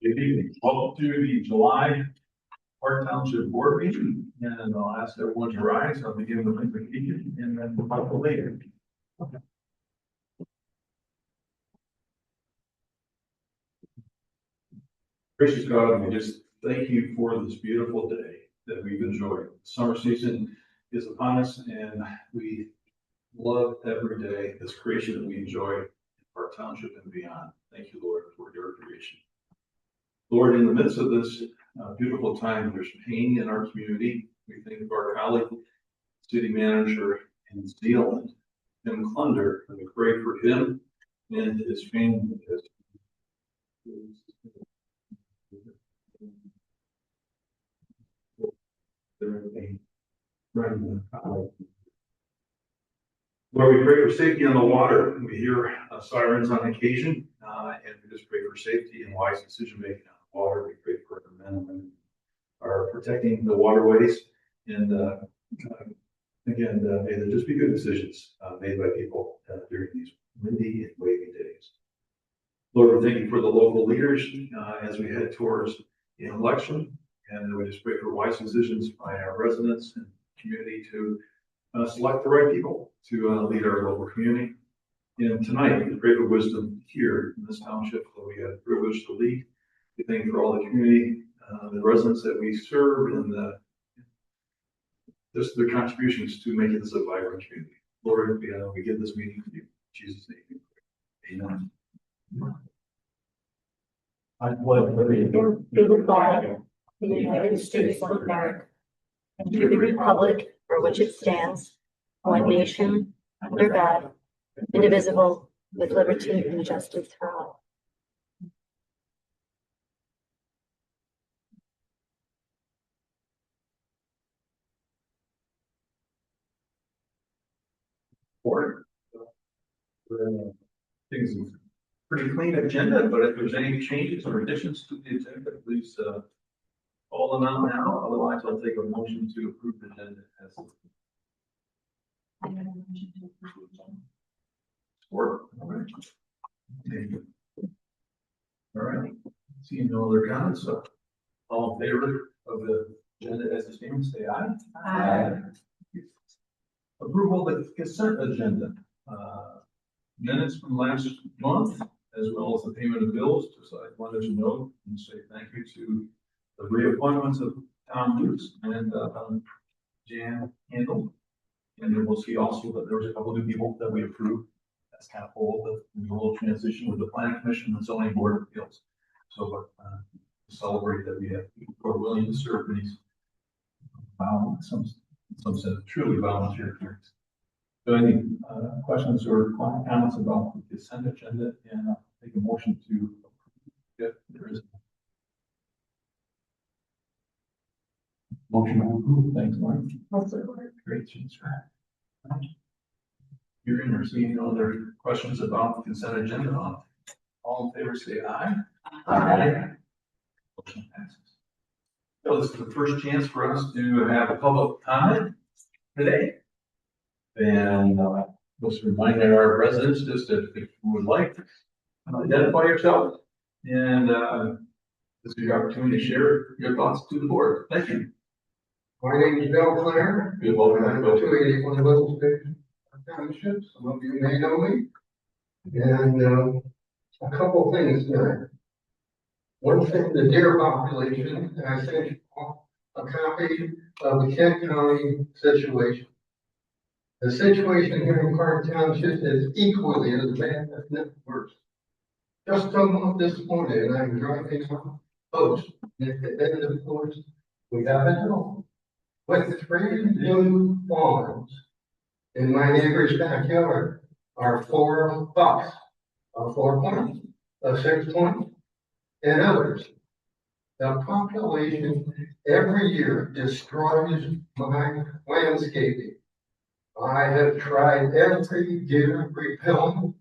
Good evening. Welcome to the July Township Board meeting, and I'll ask everyone to rise. I'll begin with invocation and then the Bible later. Gracious God, we just thank you for this beautiful day that we've enjoyed. Summer season is upon us, and we love every day this creation that we enjoy in our township and beyond. Thank you, Lord, for your creation. Lord, in the midst of this beautiful time, there's pain in our community. We think of our colleague, city manager in Zealand, Tim Clunder, and we pray for him and his family. Lord, we pray for safety on the water. We hear sirens on occasion, and we just pray for safety and wise decision making on the water. We pray for the men and women who are protecting the waterways, and again, may there just be good decisions made by people during these windy and wavy days. Lord, we thank you for the local leaders as we head towards the election, and we just pray for wise decisions by our residents and community to select the right people to lead our local community. And tonight, we pray for wisdom here in this township that we have the privilege to lead. We thank you for all the community, the residents that we serve, and just their contributions to making this a vibrant community. Lord, we give this meeting to you. In Jesus' name, amen. I pledge allegiance to the flag of the United States of America and to the republic for which it stands, one nation, under God, indivisible, with liberty and justice for all. Things is pretty clean agenda, but if there's any changes or additions to the agenda, please call them out now. Otherwise, I'll take a motion to approve the agenda as support. All right. Thank you. All right. Seeing no other comments, so all in favor of the agenda as it stands, say aye. Aye. Approval of the consent agenda. Minutes from last month, as well as the payment of bills. Just I wanted to note and say thank you to the reappointments of Tom Hughes and Jan Handel. And then we'll see also that there was a couple of new people that we approved. That's kind of old, but there's a little transition with the planning commission and zoning board of appeals. So to celebrate that we have people who are willing to serve these some sense truly volunteer hearings. So any questions or comments about the consent agenda, and I'll take a motion to approve if there is. Motion to approve. Thanks, Mark. Great, James. Hearing or seeing no other questions about the consent agenda, all in favor say aye. Aye. Motion passes. So this is the first chance for us to have a public comment today. And let's remind our residents just if you would like, identify yourself, and this is your opportunity to share your thoughts to the board. Thank you. My name is Bill Clare. Good welcome. I'm 281 Little Station Township. Some of you may know me. And a couple things there. One thing, the deer population, I sent you a copy of the Kent County situation. The situation here in Clark Township is equally as bad, if not worse. Just somewhat disappointed, and I'm driving on post. At the end of the course, we got a hill with 3 new farms in my neighbor's backyard. are 4 bucks, a 4 point, a 6 point, and others. The population every year destroys my landscaping. I have tried every deer repellent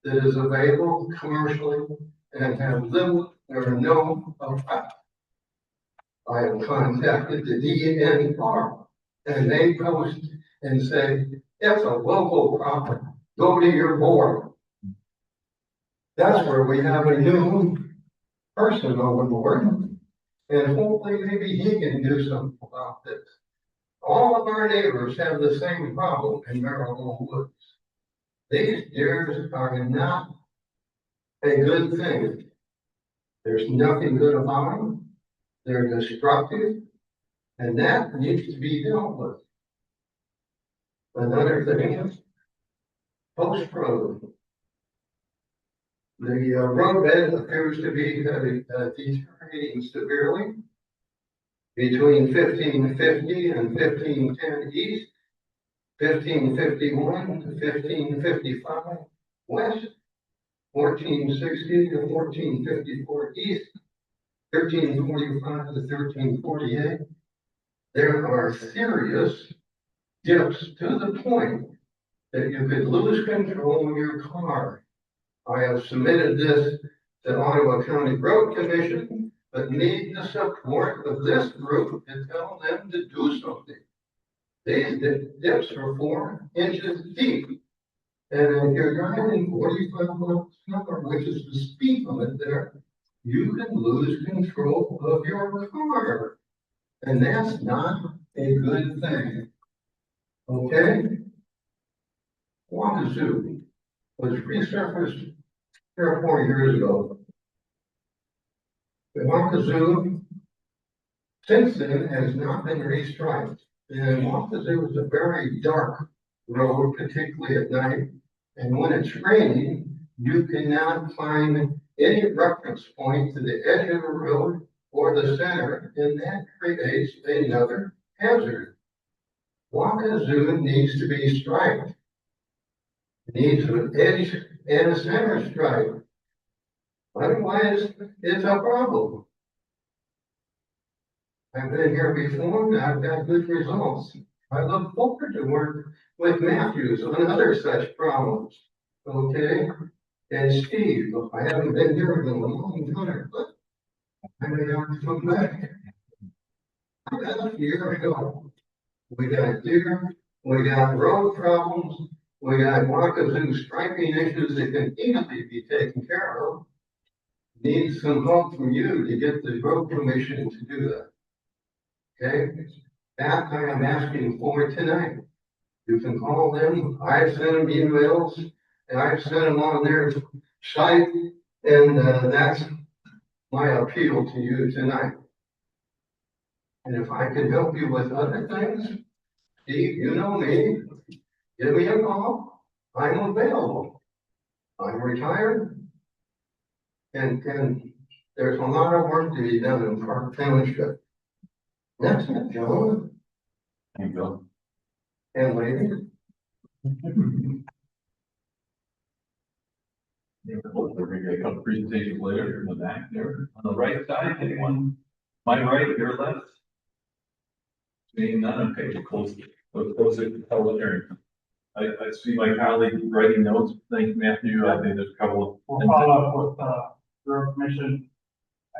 that is available commercially and have little or no effect. I have contacted the DNR and they post and say, it's a local problem, go to your board. That's where we have a new person on the board, and hopefully maybe he can do something about this. All of our neighbors have the same problem in Maryland Woods. These deers are not a good thing. There's nothing good about them. They're destructive, and that needs to be dealt with. Another thing is post road. The roadbed appears to be deteriorating severely between 1550 and 1510 east, 1551 to 1555 west, 1460 to 1454 east, 1345 to 1348. There are serious dips to the point that you could lose control of your car. I have submitted this to Ottawa County Road Commission, but need the support of this group to tell them to do something. These dips are 4 inches deep. And if you're driving 45 miles an hour, which is the speed limit there, you can lose control of your car. And that's not a good thing. Okay? Wazoo was resurfaced 3 or 4 years ago. The Wazoo since then has not been restriped. And Wazoo is a very dark road, particularly at night. And when it's raining, you cannot find any reference point to the edge of the road or the center, and that creates another hazard. Wazoo needs to be striped. It needs an edge and a center stripe. Otherwise, it's a problem. I've been here before and I've got good results. I look forward to work with Matthews on other such problems. Okay? And Steve, I haven't been here in a long time, but I may have to come back. About a year ago, we got deer, we got road problems, we got Wazoo striping issues that can easily be taken care of. Need some help from you to get the road commission to do that. Okay? That I am asking for tonight. You can call them, I've sent them emails, and I've sent them on their site, and that's my appeal to you tonight. And if I can help you with other things, Steve, you know me, give me a call, I'm available. I'm retired, and there's a lot of work to be done in Park Township. That's it, Joe. Thank you. And lady. We're gonna get a couple presentations later in the back there. On the right side, anyone? My right, your left? Seeing none, okay, we'll close it, public hearing. I see my colleague writing notes. Thank you, Matthew. I think there's a couple of. We'll follow up with, road commission.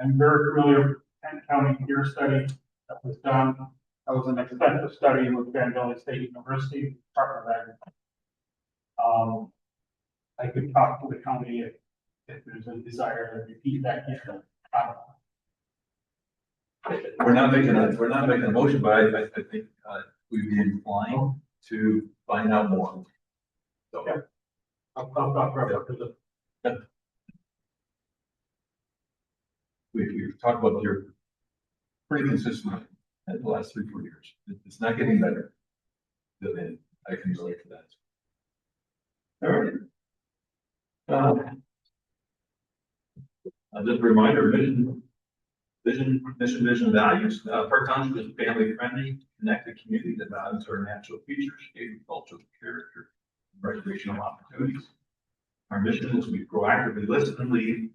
I'm very familiar with Kent County Deer Study that was done. That was an extensive study with Van Valley State University, Department of Agriculture. I could talk to the county if there's a desire to repeat that here. We're not making a motion, but I think, we'd be inclined to find out more. So. Yeah. I'll talk to the. We've talked about your pretty consistent in the last 3-4 years. It's not getting better. Then I can relate to that. All right. Just a reminder, mission values. Park Township is family friendly, connected community that values our natural features, agricultural character, recreational opportunities. Our mission is we proactively listen and lead,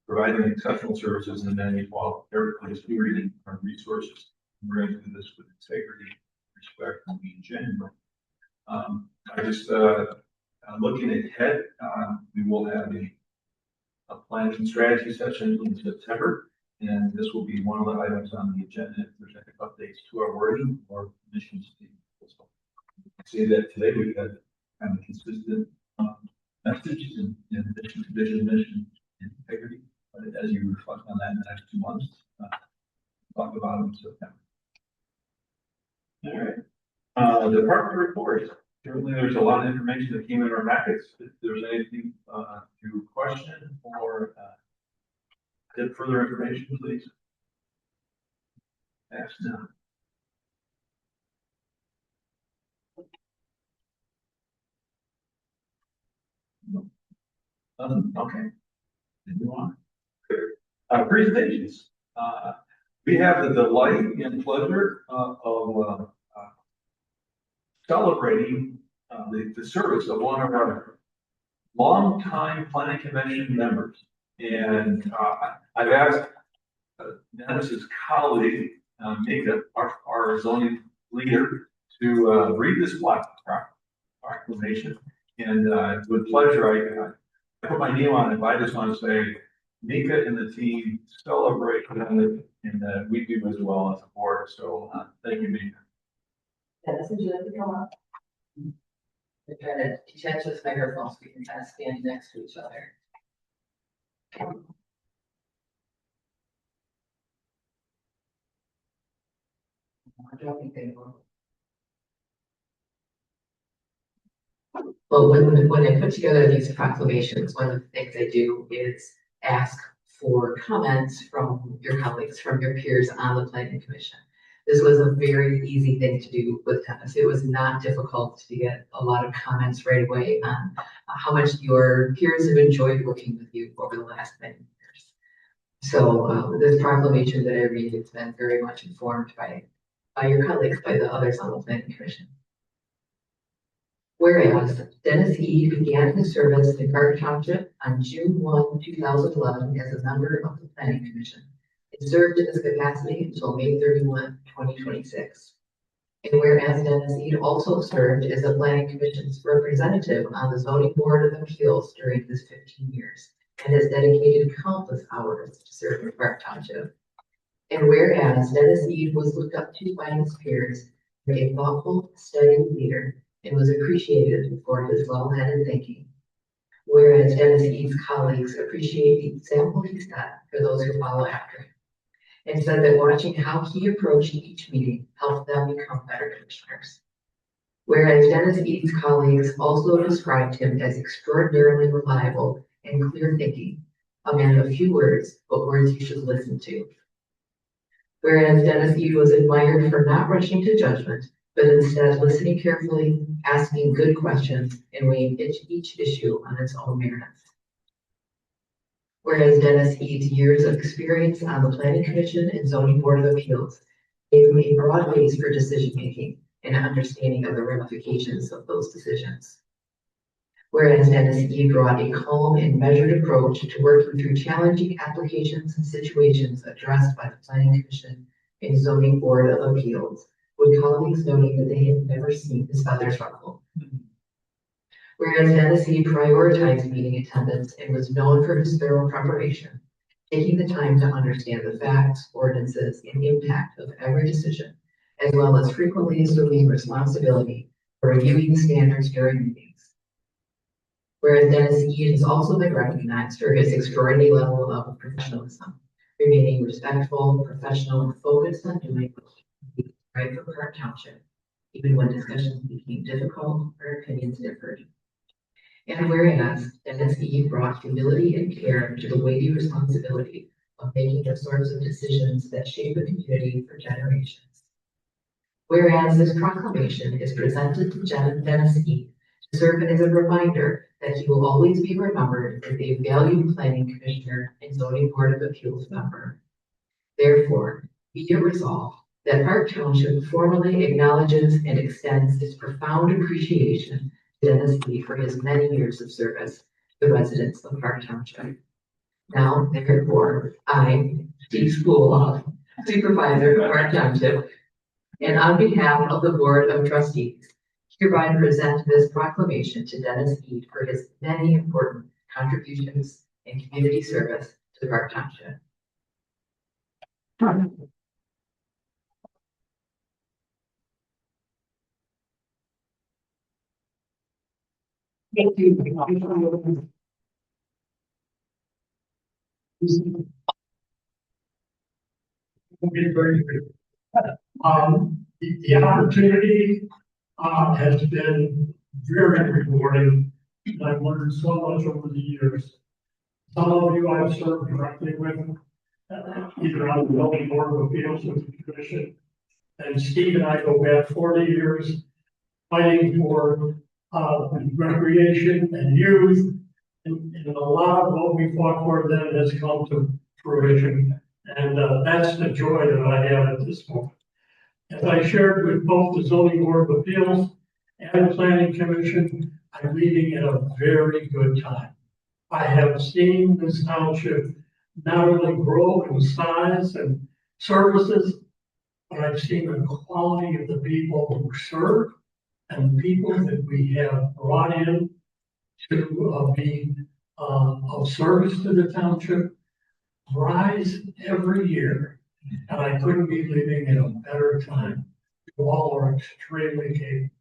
providing exceptional services and amenities while everybody's stewarding our resources. We're going to do this with integrity, respect, and being genuine. I just, looking ahead, we will have a planning and strategy session in September, and this will be one of the items on the agenda. If there's any updates to our wording or mission statement. So, say that today we've had kind of consistent messages in mission, vision, and integrity. But as you reflect on that in the next 2 months, talk about them in September. All right. Department reports. Certainly, there's a lot of information that came in our packets. If there's anything to question or get further information, please ask now. Okay. Move on. Presentations. We have the delight and pleasure of celebrating the service of one of our longtime planning commission members. And I've asked Dennis's colleague, Mika, our zoning leader, to read this proclamation. And with pleasure, I put my name on it, but I just want to say, Mika and the team celebrate and we do as well as a board. So thank you, Mika. Dennis, would you like to come up? We're trying to detach this microphone so we can kind of stand next to each other. I don't think they will. Well, when I put together these proclamations, one of the things I do is ask for comments from your colleagues, from your peers on the planning commission. This was a very easy thing to do with Dennis. It was not difficult to get a lot of comments right away on how much your peers have enjoyed working with you over the last many years. So this proclamation that I read has been very much informed by your colleagues, by the others on the planning commission. Whereas Dennis E. began his service in Park Township on June 1, 2011 as a member of the planning commission. It served in this capacity until May 31, 2026. And whereas Dennis E. also served as the planning commission's representative on the zoning board of appeals during this 15 years and has dedicated countless hours to serve in Park Township. And whereas Dennis E. was looked up to by his peers as a thoughtful, steady leader and was appreciated for his well-headed thinking. Whereas Dennis E.'s colleagues appreciate the example he set for those who follow after him, and said that watching how he approached each meeting helped them become better commissioners. Whereas Dennis E.'s colleagues also described him as extraordinarily reliable and clear thinking, a man of few words, but words you should listen to. Whereas Dennis E. was admired for not rushing to judgment, but instead listening carefully, asking good questions, and weighing each issue on its own merits. Whereas Dennis E.'s years of experience on the Planning Commission and Zoning Board of Appeals gave him a broad base for decision-making and understanding of the ramifications of those decisions. Whereas Dennis E. brought a calm and measured approach to working through challenging applications and situations addressed by the Planning Commission and Zoning Board of Appeals, with colleagues noting that they had never seen his feathers ruffle. Whereas Dennis E. prioritized meeting attendance and was known for his thorough preparation, taking the time to understand the facts, ordinances, and impact of every decision, as well as frequently assuming responsibility for reviewing standards during meetings. Whereas Dennis E. has also been recognized for his extraordinary level of professionalism, remaining respectful, professional, and focused on doing what he right for Park Township, even when discussions became difficult or opinions differed. And whereas Dennis E. brought humility and care to the weighty responsibility of making the sorts of decisions that shape a community for generations. Whereas this proclamation is presented to Dennis E. to serve as a reminder that he will always be remembered as a valued planning commissioner and zoning board of appeals member. Therefore, be it resolved that Park Township formally acknowledges and extends its profound appreciation Dennis Lee for his many years of service to the residents of Park Township. Now, therefore, I, Steve Spooloff, Supervisor of Park Township, and on behalf of the Board of Trustees, hereby present this proclamation to Dennis Lee for his many important contributions and community service to the Park Township. Thank you. The opportunity has been very rewarding. I've learned so much over the years. Some of you I've served directly with, either on the Building Board of Appeals with the Commission. And Steve and I go back 40 years fighting for recreation and youth. And a lot of what we fought for then has come to fruition. And that's the joy that I have at this moment. As I shared with both the Zoning Board of Appeals and the Planning Commission, I'm leaving at a very good time. I have seen this township not only grow in size and services, but I've seen the quality of the people who serve and the people that we have brought in to be of service to the township rise every year. And I couldn't be living in a better time. You all are extremely capable.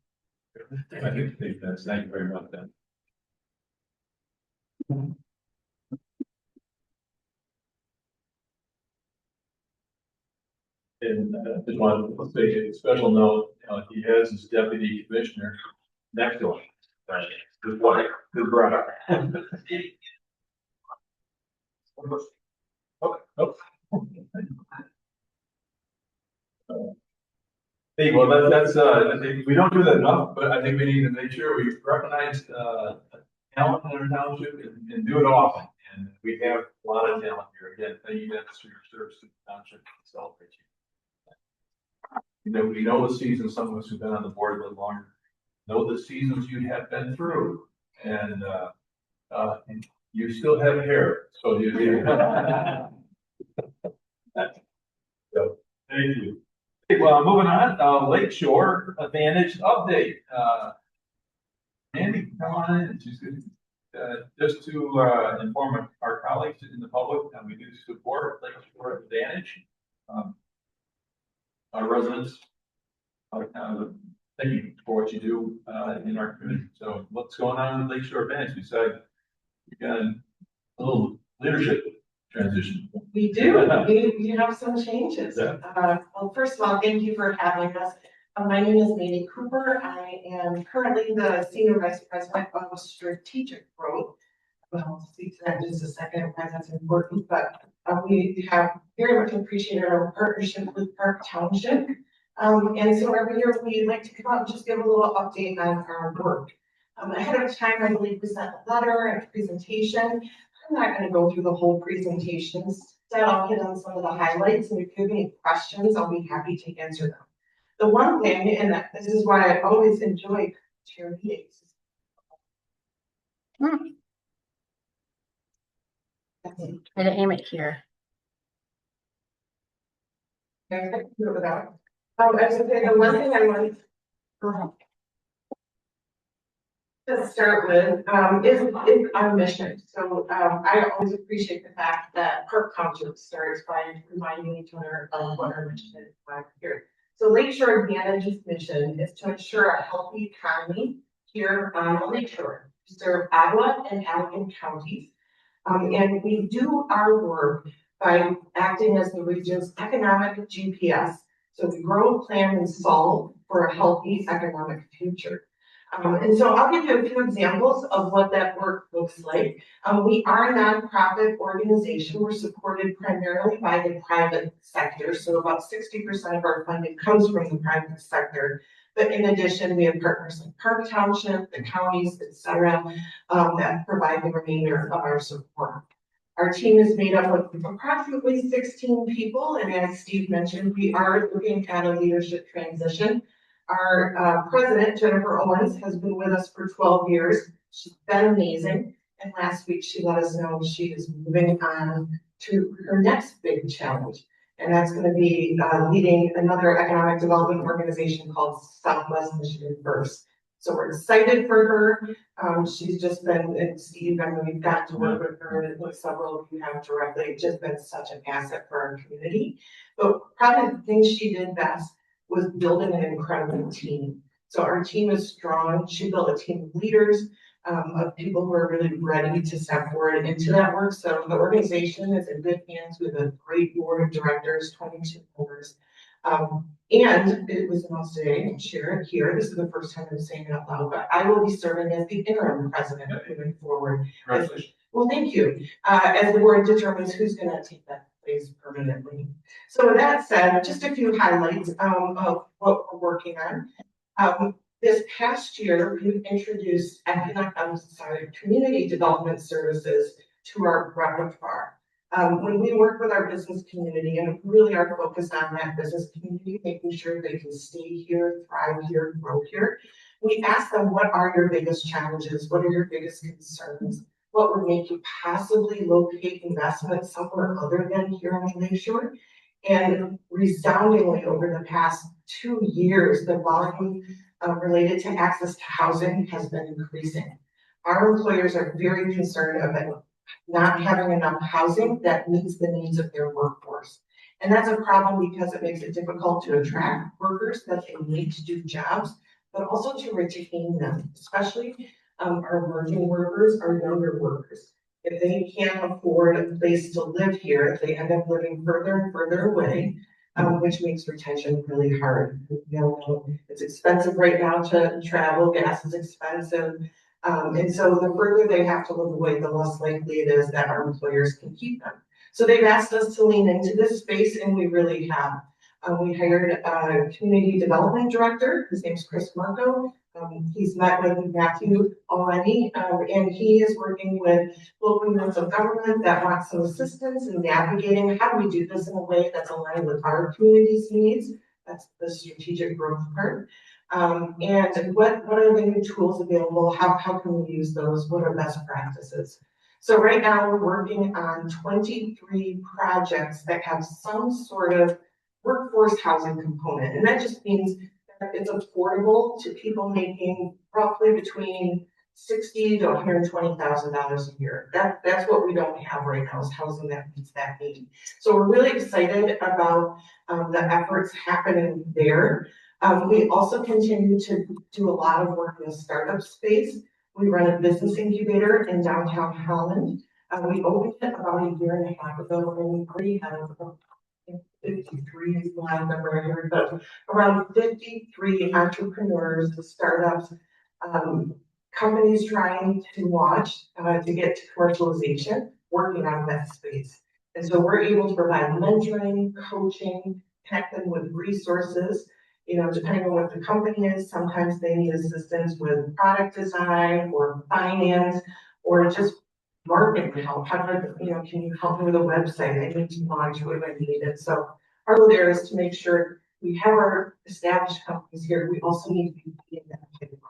Thank you very much, then. And just want to say a special note, he has his deputy commissioner next to him. His wife, his brother. Hey, well, that's I think we don't do that enough, but I think we need to make sure we recognize talent in our township and do it often. And we have a lot of talent here. Again, thank you guys for your service to the township. Celebrate you. We know the seasons. Some of us who've been on the board a little longer know the seasons you have been through, and you still have hair. So you. So, thank you. Okay, well, moving on, Lakeshore Advantage update. Andy, come on in. Just to inform our colleagues in the public, we do support Lakeshore Advantage. Our residents, thank you for what you do in our community. So, what's going on in Lakeshore Advantage? Besides, you got a little leadership transition. We do. We have some changes. Yeah. Well, first of all, thank you for having us. My name is Mandy Cooper. I am currently the Senior Vice President of Strategic Growth. I'll speak to that in just a second, why that's important. But we have very much appreciated our partnership with Park Township. And so every year we like to come out and just give a little update on our work. Ahead of time, I believe we sent a letter and a presentation. I'm not going to go through the whole presentation. Instead, I'll hit on some of the highlights, and if you have any questions, I'll be happy to answer them. The one thing, and this is why I always enjoy chair meetings. I'm gonna aim it here. I was going to say the one thing I wanted Go ahead. to start with is our mission. So I always appreciate the fact that Park Township starts by reminding each other of what our mission is here. So Lakeshore Advantage's mission is to ensure a healthy economy here on the Lakeshore, to serve Ottawa and Allegan counties. And we do our work by acting as the region's economic GPS. So we grow, plan, and solve for a healthy economic future. And so I'll give you a few examples of what that work looks like. We are a nonprofit organization. We're supported primarily by the private sector. So about 60% of our funding comes from the private sector. But in addition, we have partners like Park Township, the counties, et cetera, that provide the remainder of our support. Our team is made up of approximately 16 people. And as Steve mentioned, we are looking at a leadership transition. Our president, Jennifer Owens, has been with us for 12 years. She's been amazing. And last week she let us know she is moving on to her next big challenge. And that's going to be leading another economic development organization called Southwest Michigan First. So we're excited for her. She's just been, and Steve, I mean, we've gotten to work with her, and like several of you have directly. It's just been such an asset for our community. But probably the thing she did best was building an incredible team. So our team is strong. She built a team of leaders, of people who are really ready to step forward into that work. So the organization is in good hands with a great board of directors, 22 members. And it was announced today, and share it here. This is the first time I'm saying it out loud, but I will be serving as the interim president moving forward. Well, thank you. As the board determines who's going to take that place permanently. So with that said, just a few highlights of what we're working on. This past year, we've introduced community development services to our repertoire. When we work with our business community and really are focused on that business community, making sure they can stay here, thrive here, grow here, we ask them, what are your biggest challenges? What are your biggest concerns? What would make you possibly locate investment somewhere other than here on the Lakeshore? And resoundingly over the past 2 years, the volume related to access to housing has been increasing. Our employers are very concerned about not having enough housing that meets the needs of their workforce. And that's a problem because it makes it difficult to attract workers that they need to do jobs, but also to retain them, especially our emerging workers, our younger workers. If they can't afford a place to live here, they end up living further and further away, which makes retention really hard. You know, it's expensive right now to travel, gas is expensive. And so the further they have to live away, the less likely it is that our employers can keep them. So they've asked us to lean into this space, and we really have. We hired a community development director. His name's Chris Marco. He's met with Matthew already, and he is working with local units of government that want some assistance in navigating how do we do this in a way that's aligned with our community's needs. That's the strategic growth part. And what are the new tools available? How can we use those? What are best practices? So right now we're working on 23 projects that have some sort of workforce housing component. And that just means that it's affordable to people making roughly between $60,000 to $120,000 a year. That's what we don't have right now, is housing that meets that need. So we're really excited about the efforts happening there. We also continue to do a lot of work in the startup space. We run a business incubator in downtown Holland. We opened it about a year and a half ago, and we already have 53 is the last number I heard, but around 53 entrepreneurs, startups, companies trying to launch to get to commercialization, working on that space. And so we're able to provide mentoring, coaching, connect them with resources. You know, depending on what the company is, sometimes they need assistance with product design or finance or just marketing help. How do you know, can you help me with a website? I need to launch what I need. And so our goal there is to make sure we have our established companies here. We also need to be in that pipeline.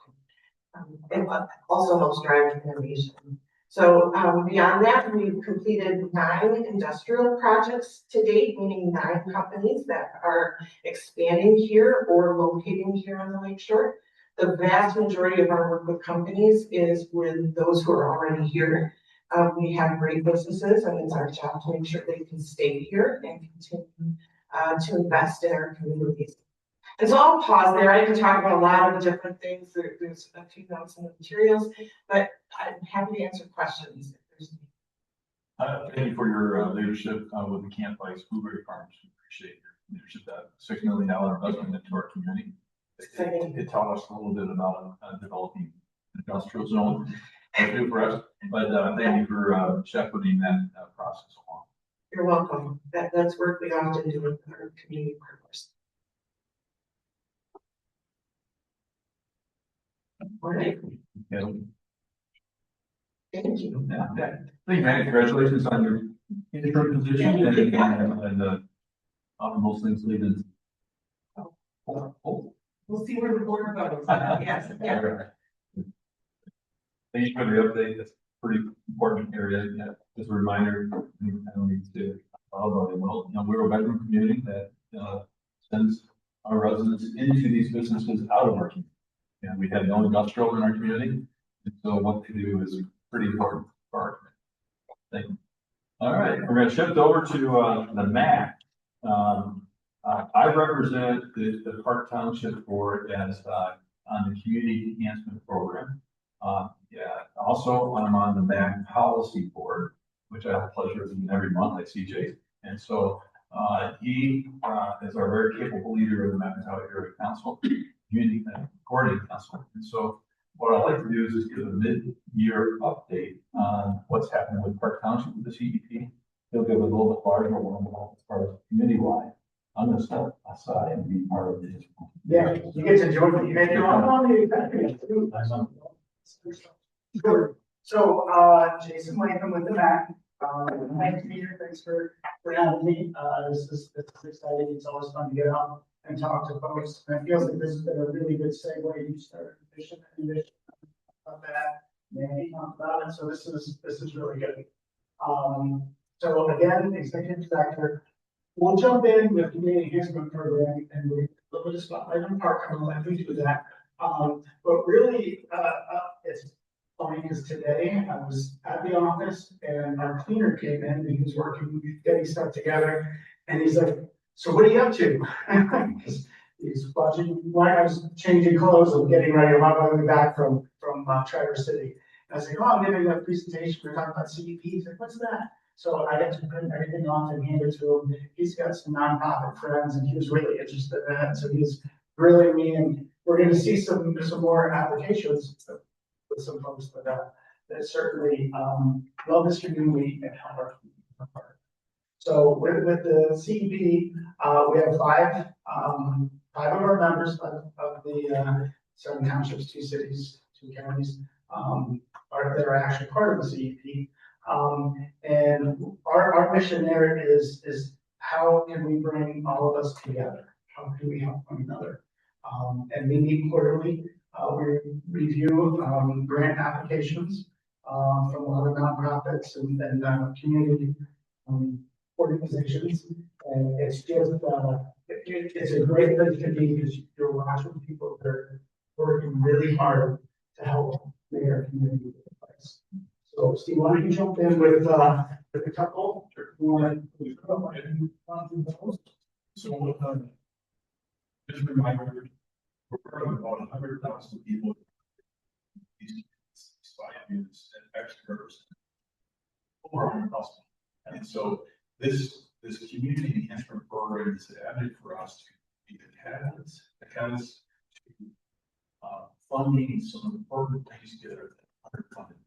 And also helps drive innovation. So beyond that, we've completed 9 industrial projects to date, meaning 9 companies that are expanding here or locating here on the Lakeshore. The vast majority of our work with companies is with those who are already here. We have great businesses, and it's our job to make sure they can stay here and continue to invest in our communities. And so I'll pause there. I can talk about a lot of different things. There's a few notes in the materials, but I'm happy to answer questions if there's any. Thank you for your leadership with the Camp Ice Blueberry Farms. We appreciate your leadership. That $6 million investment into our community. It taught us a little bit about developing industrial zone. That's new for us, but thank you for shepherding that process along. You're welcome. That's work we often do with our community partners. All right. Yeah. Thank you. Yeah. Thank you, man. Congratulations on your interim position and most things leading. Oh. We'll see where the board goes. Yes, yeah. Thank you for the update. That's a pretty important area. Yeah, just a reminder, I don't need to follow about it. Well, we're a veteran community that sends our residents into these businesses out of our community. And we have no industrial in our community. And so what they do is pretty important for our community. Thank you. All right, we're going to shift over to the MAC. I represent the Park Township Board as on the Community Enhancement Program. Also, I'm on the MAC Policy Board, which I have the pleasure of being every month. I see Jay. And so he is our very capable leader of the McIntyre Area Council, Community Coordinating Council. And so what I'd like to do is just give a mid-year update on what's happening with Park Township with the CEP. He'll give a little bit larger one as far as committee-wide. I'm going to step aside and be part of this. Yeah, you get to join the committee. Sure. So, Jason Latham with the MAC. Nice to be here. Thanks for having me. This is exciting. It's always fun to get out and talk to folks. And it feels like this has been a really good segue. You started vision and vision about that. Mandy talked about it. So this is really good. So again, executive director. We'll jump in with the community enhancement program and we'll look at the spotlight on park. I'm gonna let you do that. But really, it's funny because today I was at the office and our cleaner came in and he was working, getting stuff together. And he's like, so what are you up to? He's watching, when I was changing clothes and getting ready, I'm on my way back from Traverse City. And I was like, oh, I'm giving a presentation. We're talking about CEP. He's like, what's that? So I got to print everything off and hand it to him. He's got some nonprofit friends and he was really interested in that. So he's grilling me and we're going to see some more applications with some folks that certainly love this community and help our community. So with the CEP, we have five of our members of the 7 townships, 2 cities, 2 counties that are actually part of the CEP. And our mission there is how can we bring all of us together? How can we help one another? And we meet quarterly. We review grant applications from a lot of nonprofits and community organizations. And it's just, it's a great place to be because you're watching people that are working really hard to help make our community a better place. So Steve, why don't you jump in with a couple? So, just a reminder, we're probably about 100,000 people. These 5 units and experts, over 100,000. And so this community enhancement program is added for us to be the catalyst to funding some important things that are underfunded.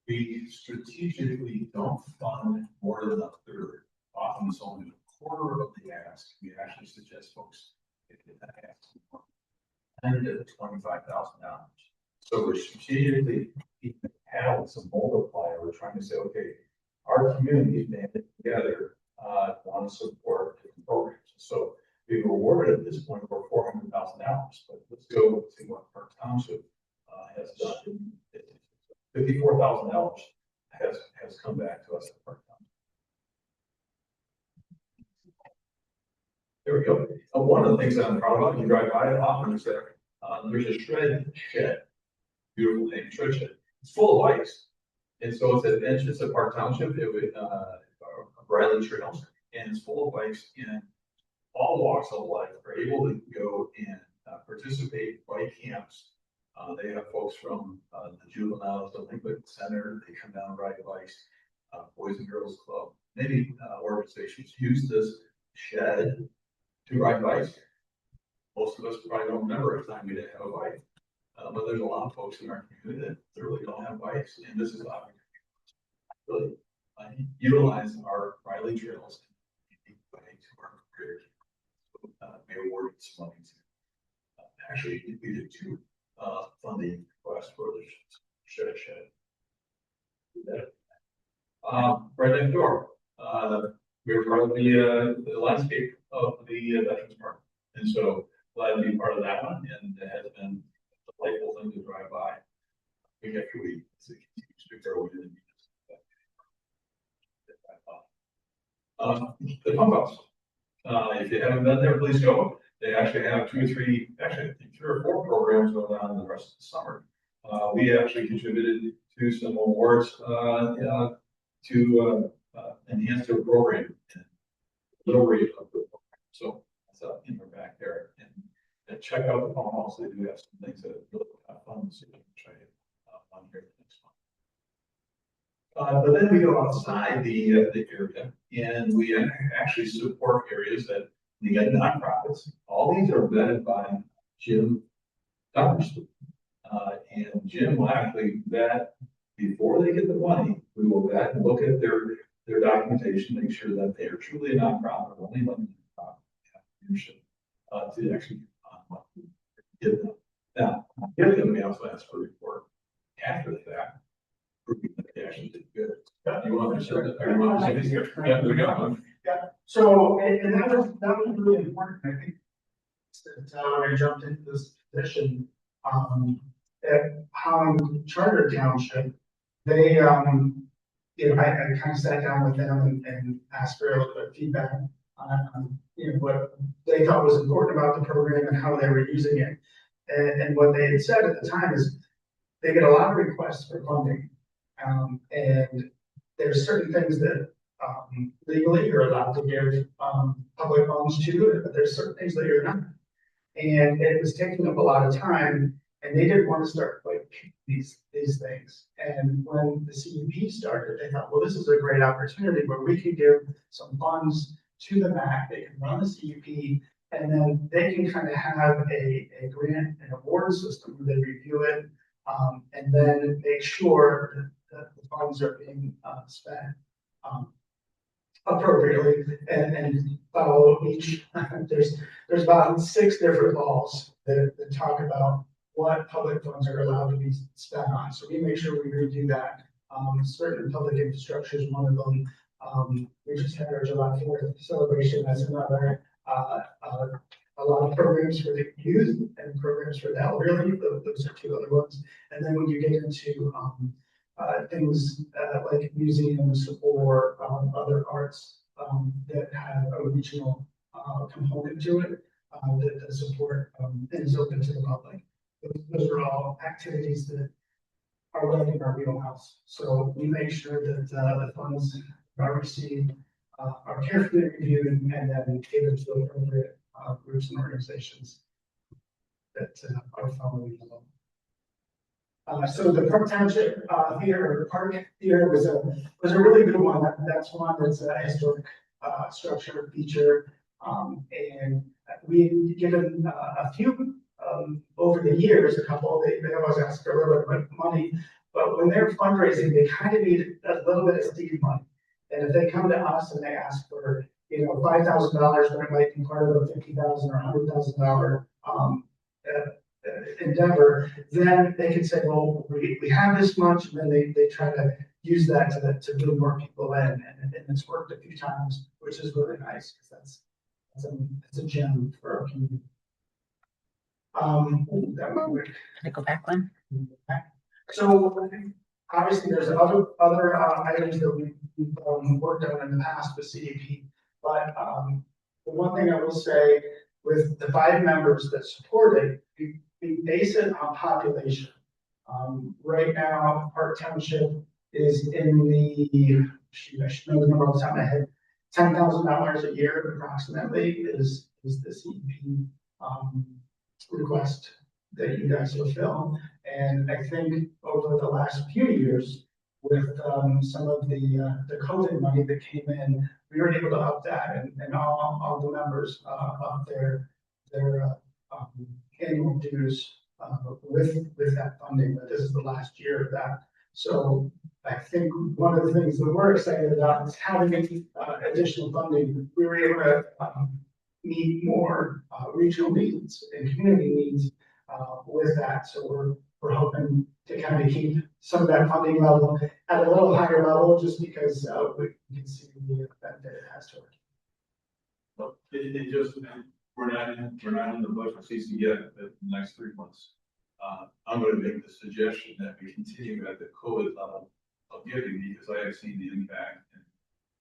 We strategically don't fund more than a third. Often it's only a quarter of the ask. We actually suggest folks get that ask $10,000 to $25,000. So we're strategically keeping the catalyst, a multiplier. We're trying to say, okay, our community banded together want to support different programs. So we've awarded at this point over $400,000, but let's go see what Park Township has done. $54,000 has come back to us at Park Township. There we go. One of the things that I'm proud of, you drive by it often, is that there's a shred shed, beautiful name, shred shed. It's full of ice. And so it's at Park Township, it would, Bradley Trails, and it's full of ice, and all walks of life are able to go and participate in bike camps. They have folks from the Juvenile Delinquent Center, they come down and ride bikes, Boys and Girls Club. Many organizations use this shed to ride bikes. Most of us probably don't remember a time we didn't have a bike. But there's a lot of folks in our community that literally don't have bikes, and this is really utilize our Riley trails to our career. So, we awarded some money to actually we did 2 funding requests for the shed. Right next door, we're part of the landscape of the Veterans Park, and so glad to be part of that one, and it has been a delightful thing to drive by week after week. As it continues to grow within the pump house. If you haven't been there, please go. They actually have two or three, actually I think 3 or 4 programs going on the rest of the summer. We actually contributed to some awards to enhance their program and little rate of the program. So that's in their back there. And check out the pump house. They do have some things that are really kind of fun to see. Try it on here next month. But then we go outside the area and we actually support areas that we got nonprofits. All these are vetted by Jim Dunkersley. And Jim will actually vet before they get the money. We will vet and look at their documentation, make sure that they are truly a nonprofit, only like leadership to actually give them. Now, give them, we also ask for a report after the fact, proving that they actually did good. You want to say that? Or you want to say this here? Yeah, there we go. Yeah, so, and that was really important, I think. That when I jumped into this position, at Holland Charter Township, they, you know, I kind of sat down with them and asked for a little bit of feedback on, you know, what they thought was important about the program and how they were using it. And what they had said at the time is they get a lot of requests for funding. And there's certain things that legally you're allowed to give public funds to, but there's certain things that you're not. And it was taking up a lot of time, and they didn't want to start like these things. And when the CUP started, they thought, well, this is a great opportunity where we can give some funds to the MAC. They can run the CUP, and then they can kind of have a grant and award system where they review it, and then make sure that the funds are being spent appropriately and follow each. There's about 6 different laws that talk about what public funds are allowed to be spent on. So we make sure we redo that. Certain public infrastructure is one of them. We just had our July 4th celebration. That's another. A lot of programs for the youth and programs for the elderly. Those are 2 other ones. And then when you get into things like museums or other arts that have a regional component to it that support and is open to the public. Those are all activities that are within our wheelhouse. So we make sure that the funds are received, are carefully reviewed, and then given to appropriate groups and organizations that are following along. So the Park Township Theater, or Park Theater was a really good one. That's one that's a historic structure feature. And we've given a few over the years, a couple, they always ask for a little bit of money, but when they're fundraising, they kind of need a little bit of seed money. And if they come to us and they ask for, you know, $5,000, when it might be part of a $50,000 or $100,000 endeavor, then they can say, well, we have this much, and then they try to use that to bring more people in, and it's worked a few times, which is really nice, because that's a gem for our community. That one would. Can I go back one? So obviously there's other items that we've worked on in the past with CDP, but the one thing I will say with the 5 members that support it, we base it on population. Right now, Park Township is in the, I should know the number off the top of my head, $10,000 a year approximately is the CEP request that you guys fulfill. And I think over the last few years, with some of the COVID money that came in, we were able to up that, and all the members up their annual dues with that funding. But this is the last year of that. So I think one of the things that we're excited about is having additional funding. We were able to meet more regional needs and community needs with that. So we're hoping to kind of keep some of that funding level at a little higher level, just because we can see the effect that it has to it. It just, we're not in the budget season yet, but the next 3 months. I'm gonna make the suggestion that we continue at the COVID level of giving, because I have seen the impact and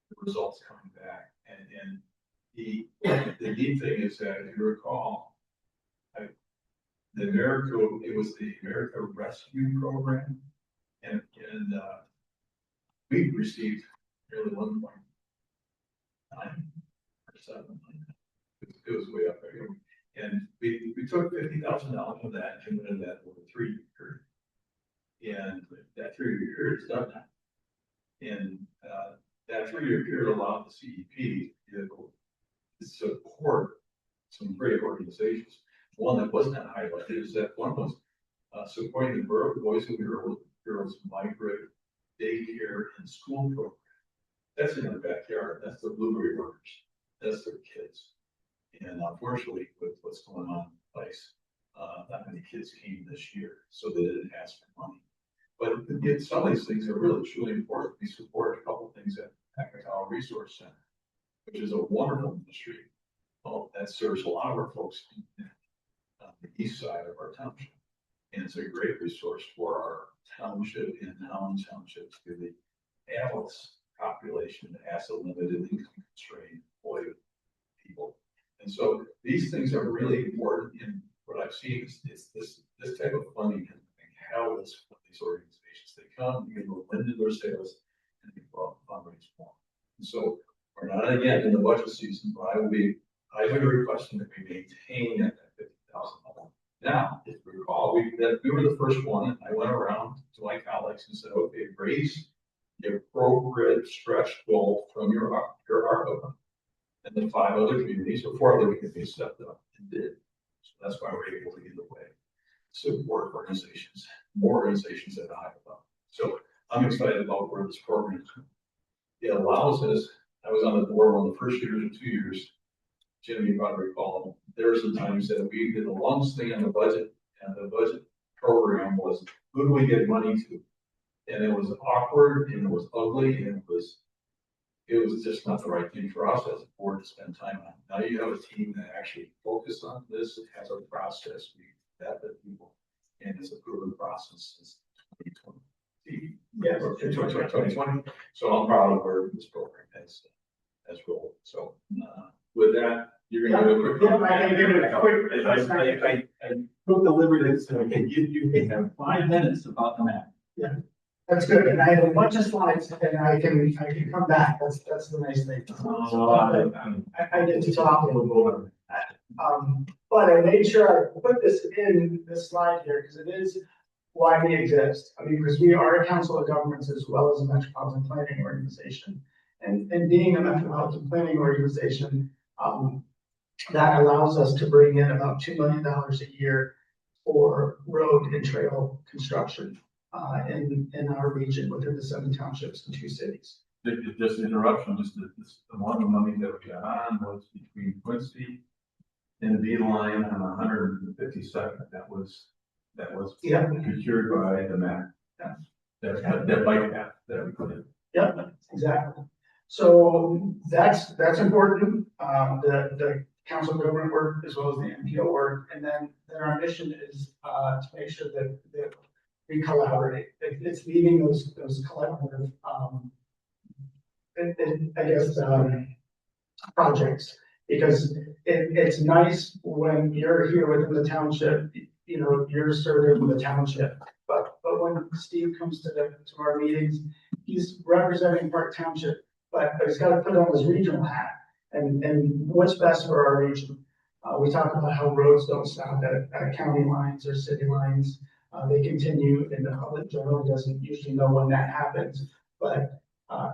the results coming back. And the neat thing is that if you recall, it was the America Rescue Program, and we received nearly 1.9 or 7 million. It was way up there. And we took $50,000 of that and went into that over a 3-year period. And that 3-year period is done now. And that 3-year period allowed the CEP to support some great organizations. One that wasn't highlighted is that one was supporting the Boys and Girls Migrant Daycare and School Program. That's in our backyard. That's the blueberry workers. That's their kids. And unfortunately, with what's going on in the place, not many kids came this year, so they didn't ask for money. But some of these things are really truly important. We support a couple of things at Akatao Resource Center, which is a wonderful ministry. Well, that serves a lot of our folks on the east side of our township. And it's a great resource for our township and township to the adults population that has a limited income constrained employed people. And so these things are really important. And what I've seen is this type of funding and how these organizations, they come, you know, lend to their sales and they fundraise more. And so we're not again in the budget season, but I would be requesting that we maintain at that 50,000 level. Now, if you recall, we were the first one, and I went around to my colleagues and said, okay, raise the appropriate stretch goal from your ARPA. And then 5 other communities, or 4 other communities stepped up and did. So that's why we're able to get away. Support organizations, more organizations at a higher level. So I'm excited about where this program is going. It allows us, I was on the board one of the first years or 2 years, Jim, you probably recall, there were some times that we did the longest thing on the budget, and the budget program was, who do we get money to? And it was awkward, and it was ugly, and it was just not the right thing for us as a board to spend time on. Now you have a team that actually focused on this, it has a process, we vet the people, and it's a proven process since 2020. Yeah, 2020. So I'm proud of where this program has rolled. So with that, you're gonna do a quick. Yeah, I can give it a quick. I took the liberty to say, okay, you can have 5 minutes about the map. Yeah, that's good. And I have a bunch of slides and I can come back. That's the nice thing. I get to talk. But I made sure I put this in this slide here because it is why we exist. I mean, because we are a council of governments as well as a metropolitan planning organization. And being a metropolitan planning organization, that allows us to bring in about $2 million a year for road and trail construction in our region within the 7 townships and 2 cities. Just interruption, the amount of money that we got on was between Quincy and Beeline on 152nd. That was procured by the MAC. Yeah. That bike path that we put in. Yeah, exactly. So that's important. The council government work as well as the MPO work, and then our mission is to make sure that we collaborate. It's leading those collaborative, projects, because it's nice when you're here within the township, you know, you're serving the township. But when Steve comes to our meetings, he's representing Park Township, but he's got to put on his regional hat and what's best for our region. We talk about how roads don't stop at county lines or city lines. They continue, and the public generally doesn't usually know when that happens. But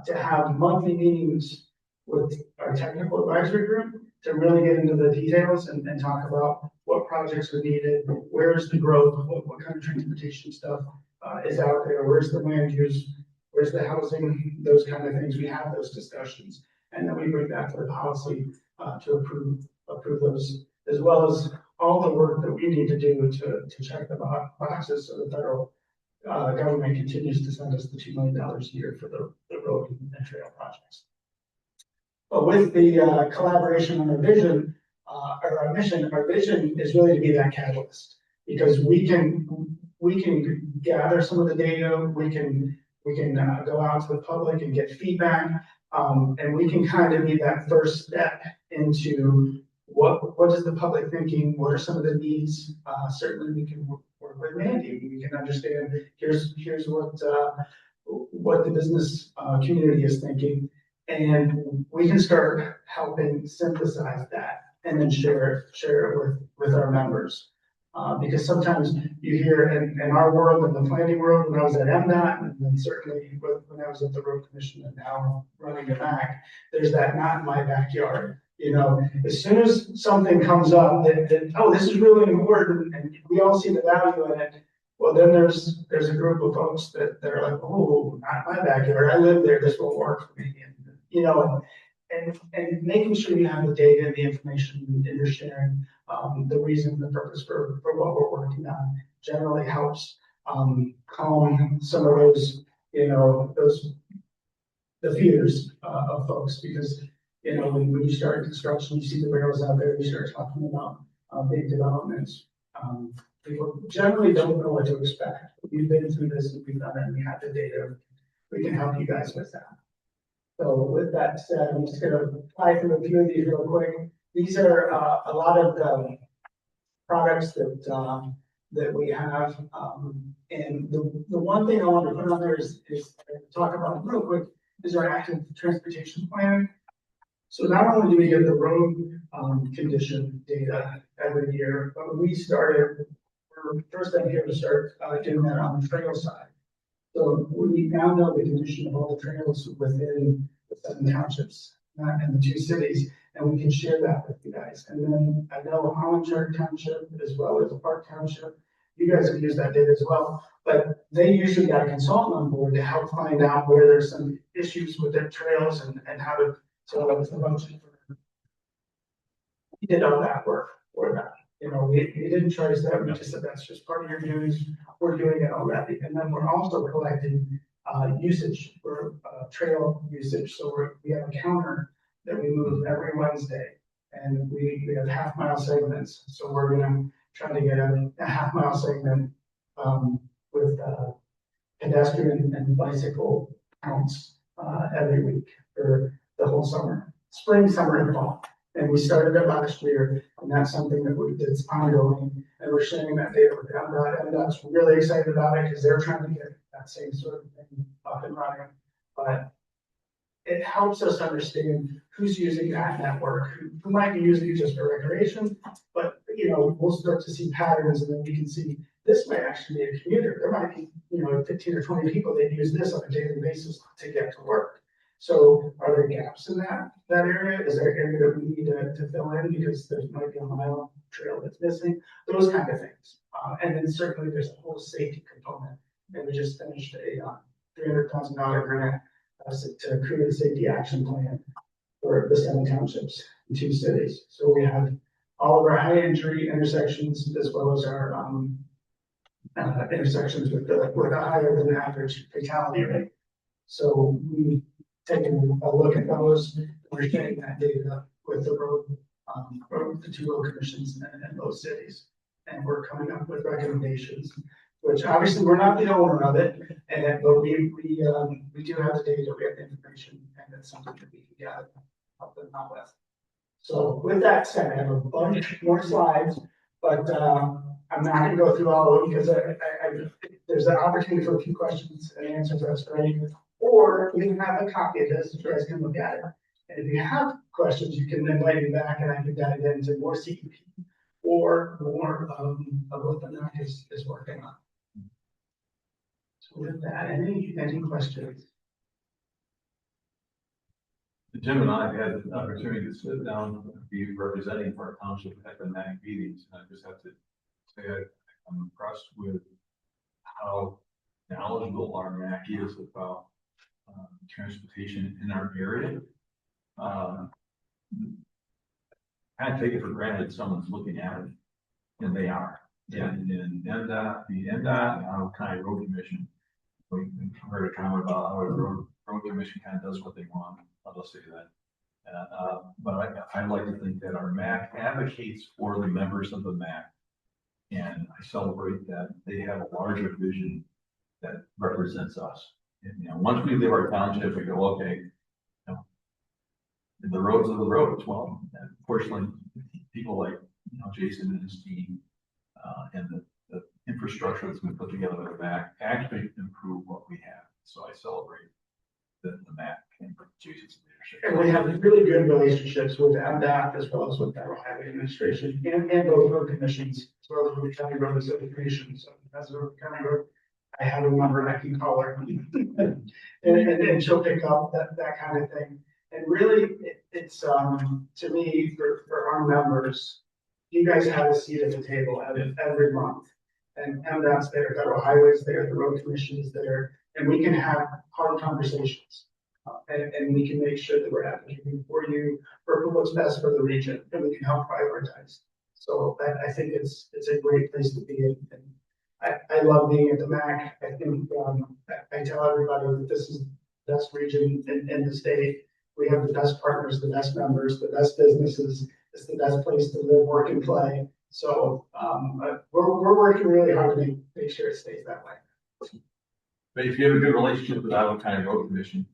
to have monthly meetings with our technical advisory group to really get into the details and talk about what projects are needed, where's the growth, what kind of transportation stuff is out there, where's the land use, where's the housing, those kind of things. We have those discussions, and then we bring that to the policy to approve those, as well as all the work that we need to do to check the boxes so the federal government continues to send us the $2 million a year for the road and trail projects. But with the collaboration on the vision, or our mission, our vision is really to be that catalyst. Because we can gather some of the data, we can go out to the public and get feedback. And we can kind of be that first step into what is the public thinking, what are some of the needs? Certainly we can work with Mandy, we can understand, here's what the business community is thinking. And we can start helping synthesize that and then share it with our members. Because sometimes you hear in our world, in the planning world, when I was at MDOT, and then certainly when I was at the road commission and now running the back, there's that not in my backyard. You know, as soon as something comes up that oh, this is really important, and we all see the value in it, well, then there's a group of folks that they're like, oh, not my backyard, I live there, this won't work for me. And, you know, and making sure you have the data and the information that you're sharing, the reason, the purpose for what we're working on generally helps calm some of those, you know, the fears of folks, because, you know, when you start construction, you see the barrels out there, you start talking about big developments. People generally don't know what to expect. We've been through this, and we've done it, and we have the data. We can help you guys with that. So with that said, I'm just gonna fly through a few of these real quick. These are a lot of the products that we have. And the one thing I want to put on there is talk about real quick is our active transportation plan. So not only do we get the road condition data every year, but we're first time here to start doing that on the trail side. So we now know the condition of all the trails within the 7 townships and the 2 cities, and we can share that with you guys. And then I know Hollinger Township as well as Park Township, you guys have used that data as well, but they usually got a consultant on board to help find out where there's some issues with their trails and how to function. We did all that work for that. You know, we didn't charge that, we just said that's just part of your dues. We're doing it already. And then we're also collecting usage for trail usage. So we have a counter that we move every Wednesday, and we have half-mile segments. So we're gonna try to get a half-mile segment with pedestrian and bicycle counts every week for the whole summer, spring, summer, and fall. And we started it last year, and that's something that's ongoing, and we're sharing that data with MDOT. MDOT's really excited about it because they're trying to get that same sort of thing up and running. But it helps us understand who's using that network, who might be using it just for recreation, but, you know, we'll start to see patterns, and then we can see this might actually be a commuter. There might be, you know, 15 or 20 people that use this on a daily basis to get to work. So are there gaps in that area? Is there an area that we need to fill in because there might be a mile trail that's missing? Those kind of things. And then certainly there's a whole safety component. And we just finished a $300,000 grant to create a safety action plan for the 7 townships in 2 cities. So we have all of our high injury intersections as well as our intersections with a higher than average fatality rate. So we taking a look at those, we're sharing that data with the the 2 road commissions in those cities. And we're coming up with recommendations, which obviously we're not the owner of it, but we do have the data, we have the information, and it's something that we can help them out with. So with that said, I have a bunch more slides, but I'm not gonna go through all of them because there's an opportunity for a few questions and answers. That's great. Or we can have a copy of this, you guys can look at it. And if you have questions, you can invite me back and I can dive into more CEP or more of what the NAC is working on. So with that, any questions? Jim and I have had the opportunity to sit down and be representing our township at the NAC meetings. And I just have to say I'm impressed with how knowledgeable our NAC is about transportation in our area. Kind of take it for granted someone's looking at it, and they are. Yeah. And MDOT, the MDOT and Iowa County Road Commission, we heard a comment about how the road commission kind of does what they want. I'll just say that. But I like to think that our MAC advocates for the members of the MAC. And I celebrate that they have a larger vision that represents us. And, once we leave our township, we go, okay, the roads are the roads. Well, unfortunately, people like, Jason and his team, and the infrastructure that's been put together by the MAC actually improve what we have. So I celebrate the MAC and Jason's leadership. And we have really good relationships with MDOT as well as with Federal Highway Administration and both road commissions, as well as with the County Road Association. So as a county road, I have a number I can call her. and she'll pick up that kind of thing. And really, it's to me, for our members, you guys have a seat at the table every month. And MDOT's there, Federal Highways there, the road commission is there, and we can have hard conversations. And we can make sure that we're advocating for you, for what's best for the region, and we can help prioritize. So I think it's a great place to be in. And I love being at the MAC. I think I tell everybody that this is the best region in the state. We have the best partners, the best members, the best businesses. It's the best place to live, work, and play. So we're working really hard to make sure it stays that way. But if you have a good relationship with Iowa County Road Commission,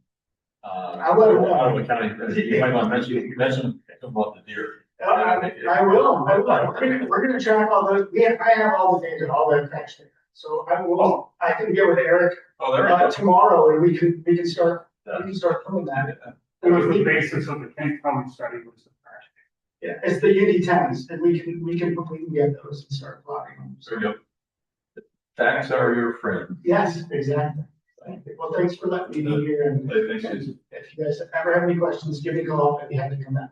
I'll let it know. Iowa County, you might want to mention about the deer. I will. We're gonna track all those. I have all the data, all that cracks there. So I can get with Eric tomorrow, and we can start putting that. It was the basis of the Kent County study was the fact. Yeah, it's the UD10s, and we can get those and start plotting them. There you go. Facts are your friend. Yes, exactly. Well, thanks for letting me be here, and Thanks, Jason. if you guys ever have any questions, give me a call. I'd be happy to come back.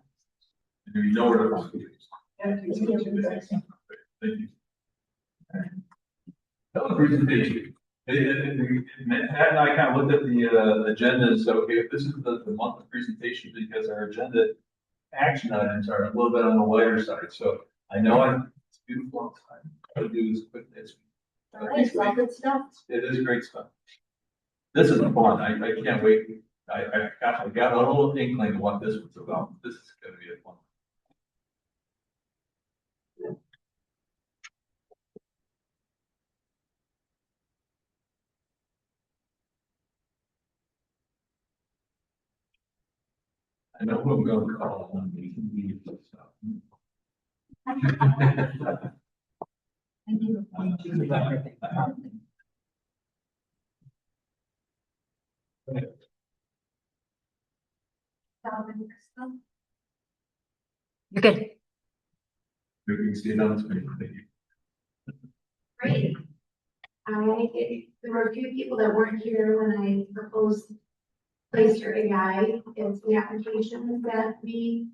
You know where to find me. Yeah, thanks. Thank you. That was a presentation. Matt and I kind of looked at the agenda and said, okay, if this is the monthly presentation, because our agenda action items are a little bit on the lighter side. So I know it's beautiful outside. I'll do this quickly. It's all good stuff. It is great stuff. This is fun. I can't wait. I got a little inkling of what this was about. This is going to be a fun. I know who I'm going to call on these stuff. You're good. You can see it on the screen. Thank you. Great. There were a few people that weren't here when I proposed Place Your AI. It's the application that we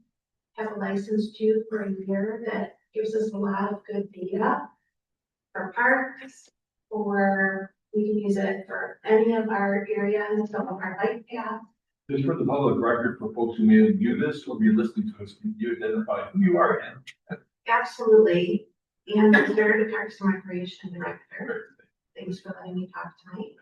have a license to for a year that gives us a lot of good data for parks, or we can use it for any of our areas, some of our bike paths. Just for the public record, for folks who may view this or be listening to us, can you identify who you are again? Absolutely. And the third Parks and Recreation Director. Thanks for letting me talk tonight.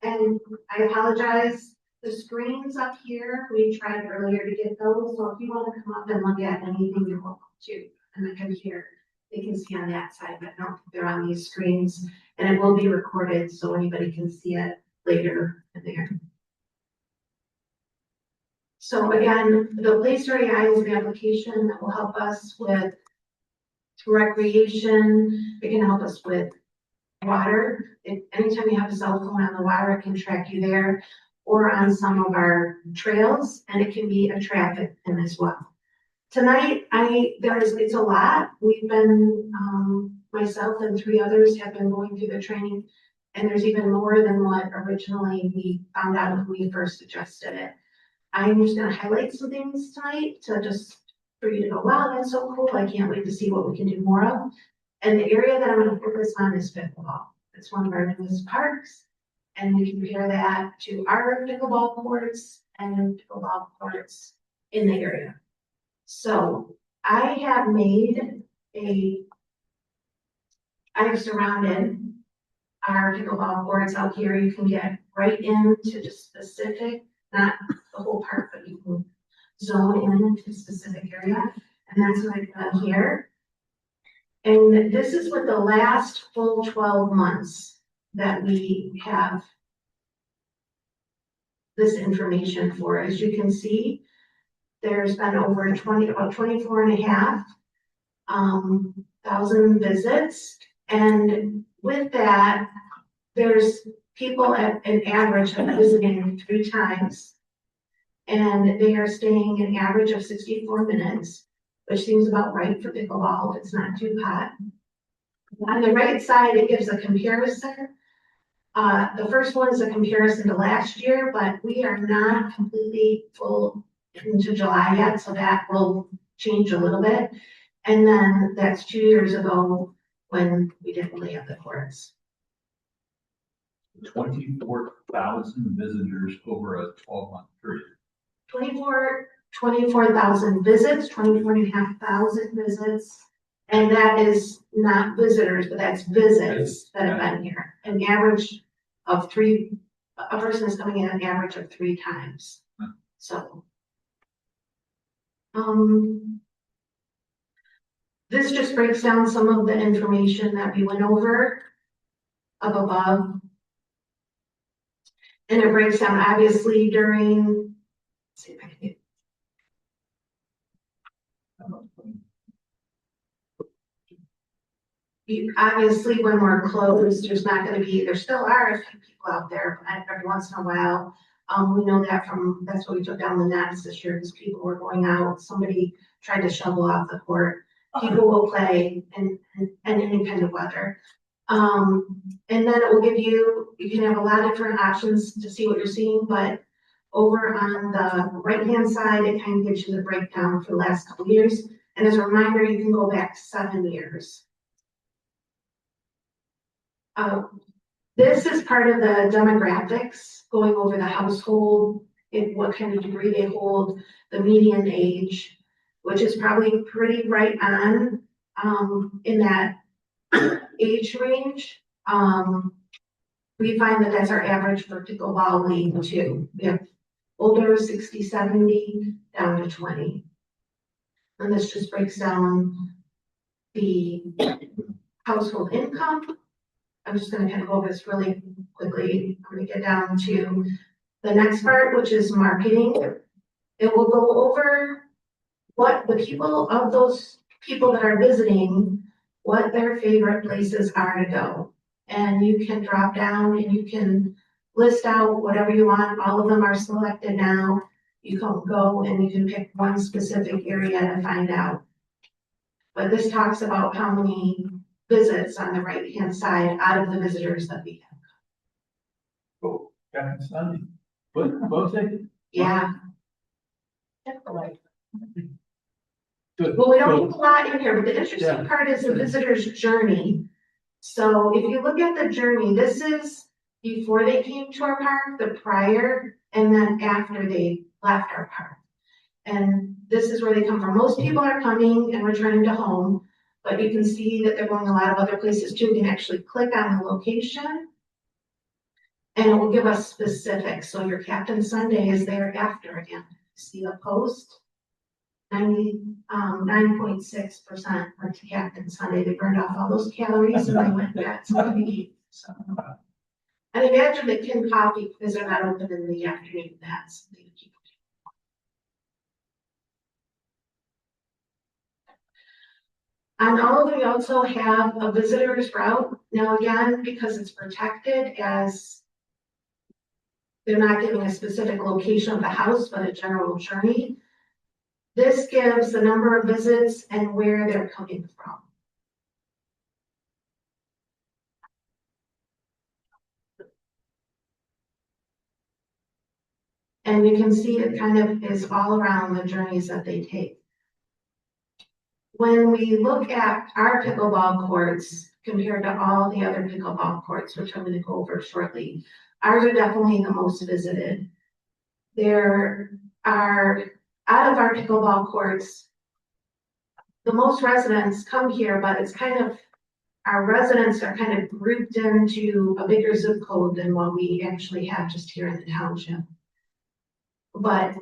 And I apologize. The screens up here, we tried earlier to get those. So if you want to come up and look at anything, you're welcome to. And the computer, they can see on that side, but no, they're on these screens. And it will be recorded so anybody can see it later in there. So again, the Place Your AI is an application that will help us with recreation. It can help us with water. Anytime you have a cell phone on the water, it can track you there or on some of our trails, and it can be a traffic thing as well. Tonight, it's a lot. We've been, myself and 3 others have been going through the training, and there's even more than what originally we found out when we first suggested it. I'm just gonna highlight some things tonight to just for you to go, wow, that's so cool. I can't wait to see what we can do more of. And the area that I'm gonna focus on is pickleball. It's one of our newest parks. And we compare that to our pickleball courts and pickleball courts in the area. So I have surrounded our pickleball courts out here. You can get right into just specific, not the whole park, but you can zone in a specific area, and that's what I've done here. And this is what the last full 12 months that we have this information for. As you can see, there's been over about 24 and a half thousand visits. And with that, there's people at an average of visiting 3 times. And they are staying an average of 64 minutes, which seems about right for pickleball. It's not too hot. On the right side, it gives a comparison. The first one is a comparison to last year, but we are not completely full into July yet, so that will change a little bit. And then that's 2 years ago when we didn't lay up the courts. 24,000 visitors over a 12-month period. 24,000 visits, 24,500 visits. And that is not visitors, but that's visits that have been here. An average of 3, a person is coming in an average of 3 times. So. This just breaks down some of the information that we went over up above. And it breaks down obviously during, let's see if I can get. Obviously, when we're closed, there's not going to be, there still are a few people out there, but every once in a while. We know that from, that's why we took down the nets this year, because people were going out, somebody tried to shovel off the court. People will play in any kind of weather. And then it will give you, you can have a lot of different options to see what you're seeing, but over on the right-hand side, it kind of gives you the breakdown for the last couple of years. And as a reminder, you can go back 7 years. This is part of the demographics, going over the household, what kind of degree they hold, the median age, which is probably pretty right on in that age range. We find that that's our average for pickleball league too. We have older 60, 70 down to 20. And this just breaks down the household income. I'm just going to kind of go over this really quickly. I'm going to get down to the next part, which is marketing. It will go over what the people of those people that are visiting, what their favorite places are to go. And you can drop down and you can list out whatever you want. All of them are selected now. You can go and you can pick one specific area to find out. But this talks about how many visits on the right-hand side out of the visitors that we have. Oh, Captain Sunday. Both days? Yeah. Good. Well, we don't put a lot in here, but the interesting part is the visitor's journey. So if you look at the journey, this is before they came to our park, the prior, and then after they left our park. And this is where they come from. Most people are coming and returning to home, but you can see that they're going a lot of other places too. You can actually click on the location and it will give us specifics. So your Captain Sunday is there after again. See the post? 9.6% went to Captain Sunday. They burned off all those calories and they went back to the eat. So, and imagine that Kin Coffee, because they're not open in the afternoon, that's they keep. On all of them, we also have a visitor's route. Now again, because it's protected as they're not giving a specific location of the house, but a general journey. This gives the number of visits and where they're coming from. And you can see it kind of is all around the journeys that they take. When we look at our pickleball courts compared to all the other pickleball courts, which I'm going to go over shortly, ours are definitely the most visited. There are, out of our pickleball courts, the most residents come here, but it's kind of, our residents are kind of grouped into a bigger zip code than what we actually have just here in the township. But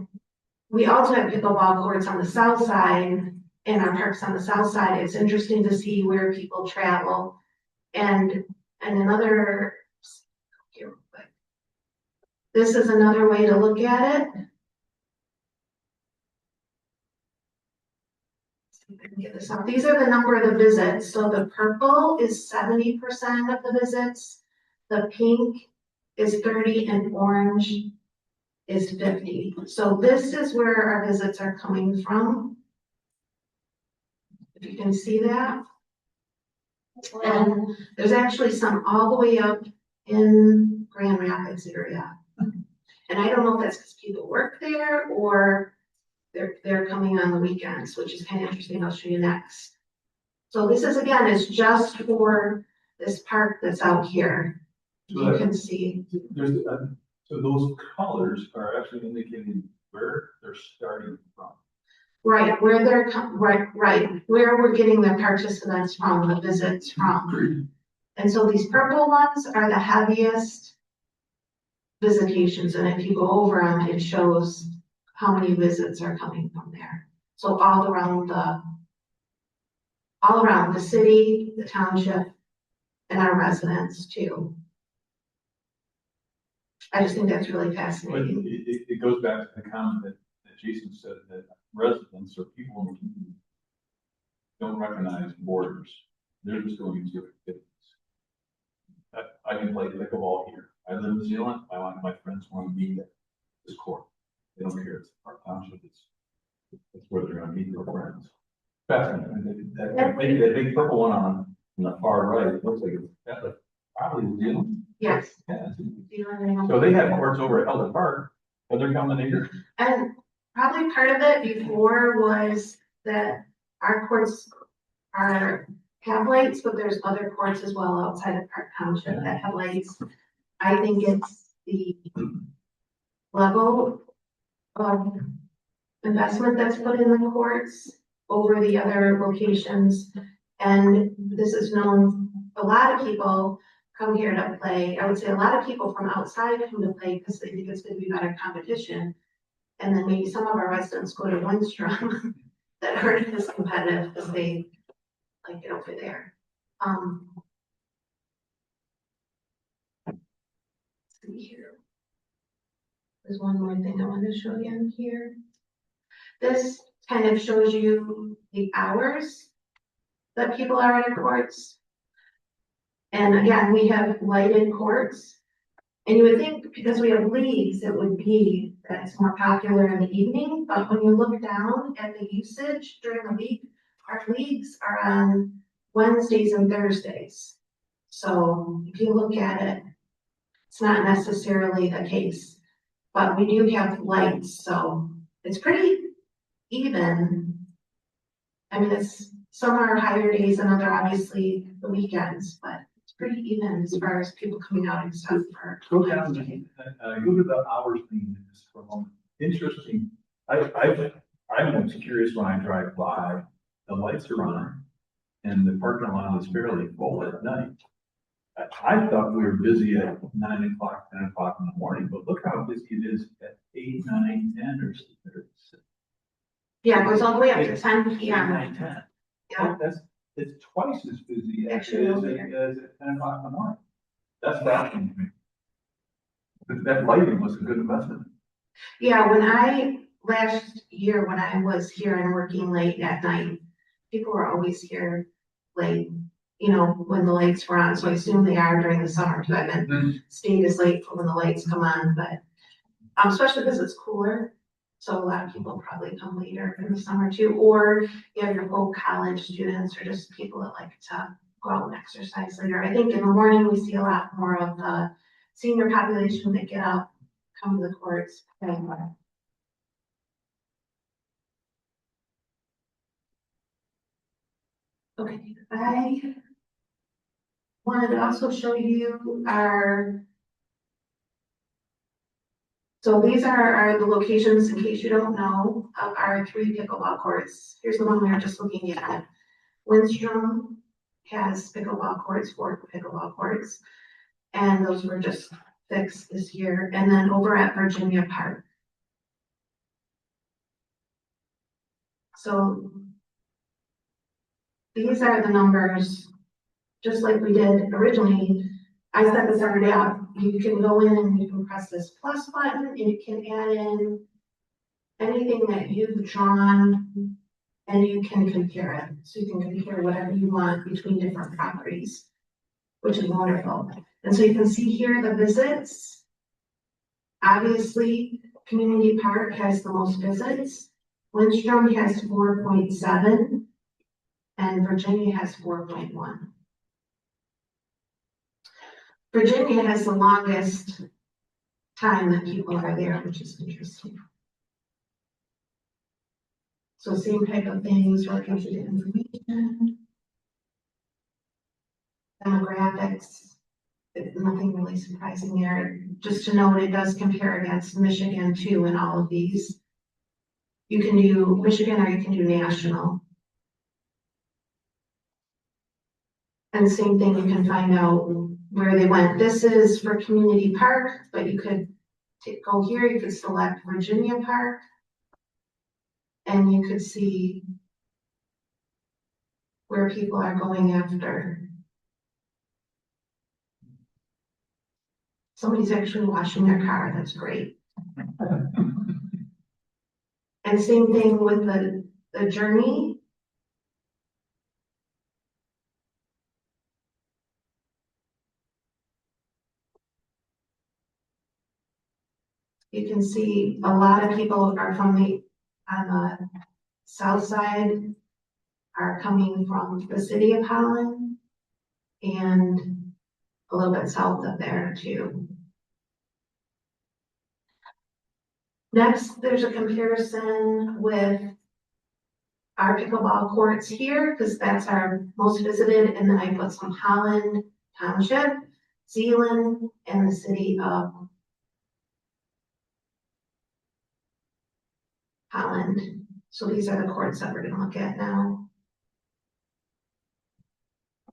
we also have pickleball courts on the south side and our parks on the south side. It's interesting to see where people travel. And another, here, this is another way to look at it. See if I can get this up. These are the number of the visits. So the purple is 70% of the visits. The pink is 30 and orange is 50. So this is where our visits are coming from. If you can see that. And there's actually some all the way up in Grand Rapids area. And I don't know if that's because people work there or they're coming on the weekends, which is kind of interesting. I'll show you next. So this is, again, is just for this park that's out here. You can see. There's, so those colors are actually indicating where they're starting from. Right, where they're, right, where we're getting the participants from, the visits from. And so these purple ones are the heaviest visitations, and if you go over them, it shows how many visits are coming from there. So all around the city, the township, and our residents too. I just think that's really But fascinating. it goes back to the comment that Jason said, that residents or people in the community don't recognize borders. They're just going to activities. I can play pickleball here. I live in New Zealand. My friends want to meet at this court. They don't care. It's our township. It's where they're going to meet their friends. Fascinating. That big purple one on the far right, it looks like it's probably New Zealand. Yes. Yeah. And So they have courts over at Elder Park, but they're coming here. probably part of it before was that our courts have lights, but there's other courts as well outside of Park Township that have lights. I think it's the level of investment that's put in the courts over the other locations. And this is known, a lot of people come here to play. I would say a lot of people from outside come to play because they think it's going to be better competition. And then maybe some of our residents go to Windstrom that aren't as competitive because they like it over there. Let's see here. There's one more thing I want to show you in here. This kind of shows you the hours that people are at courts. And again, we have lighted courts. And you would think because we have leagues, it would be that it's more popular in the evening. But when you look down at the usage during the week, our leagues are on Wednesdays and Thursdays. So if you look at it, it's not necessarily the case. But we do have lights, so it's pretty even. I mean, some are higher days than other, obviously, the weekends, but it's pretty even as far as people coming out and stuff for. Go down to the hours thing just for a moment. Interesting. I'm always curious when I drive by, the lights are on and the parking lot is fairly full at night. I thought we were busy at 9 o'clock, 10 o'clock in the morning, but look how busy it is at 8, 9, 10 or something. Yeah, it goes all the way up to 10 p.m. 9, 10. Yeah. It's twice as busy as Actually, it is over at 10 o'clock in the morning. That's fascinating to me. That lighting was a good investment. Yeah, last year when I was here and working late at night, people were always here late, when the lights were on. So I assume they are during the summer too. I haven't stayed as late for when the lights come on, but especially because it's cooler. So a lot of people probably come later in the summer too, or you have your whole college students or just people that like to go out and exercise later. I think in the morning we see a lot more of the senior population that get up, come to the courts. Okay, I wanted to also show you so these are the locations, in case you don't know, of our 3 pickleball courts. Here's the one we were just looking at. Windstrom has pickleball courts, 4 pickleball courts, and those were just fixed this year. And then over at Virginia Park, So these are the numbers, just like we did originally. I set this already up. You can go in and you can press this plus button and you can add in anything that you've drawn and you can compare it. So you can compare whatever you want between different properties, which is wonderful. And so you can see here the visits. Obviously, Community Park has the most visits. Lindstrom has 4.7 and Virginia has 4.1. Virginia has the longest time that people are there, which is interesting. So same type of things, records of information, demographics, nothing really surprising there. Just to note, it does compare against Michigan too in all of these. You can do Michigan or you can do national. And same thing, you can find out where they went. This is for Community Park, but you could go here, you could select Virginia Park. And you could see where people are going after. Somebody's actually washing their car, that's great. And same thing with the journey. You can see a lot of people are from on the south side, are coming from the city of Holland and a little bit south of there too. Next, there's a comparison with our pickleball courts here, because that's our most visited, and then I put some Holland, Township, Zeeland, and the city of Holland. So these are the courts that we're gonna look at now.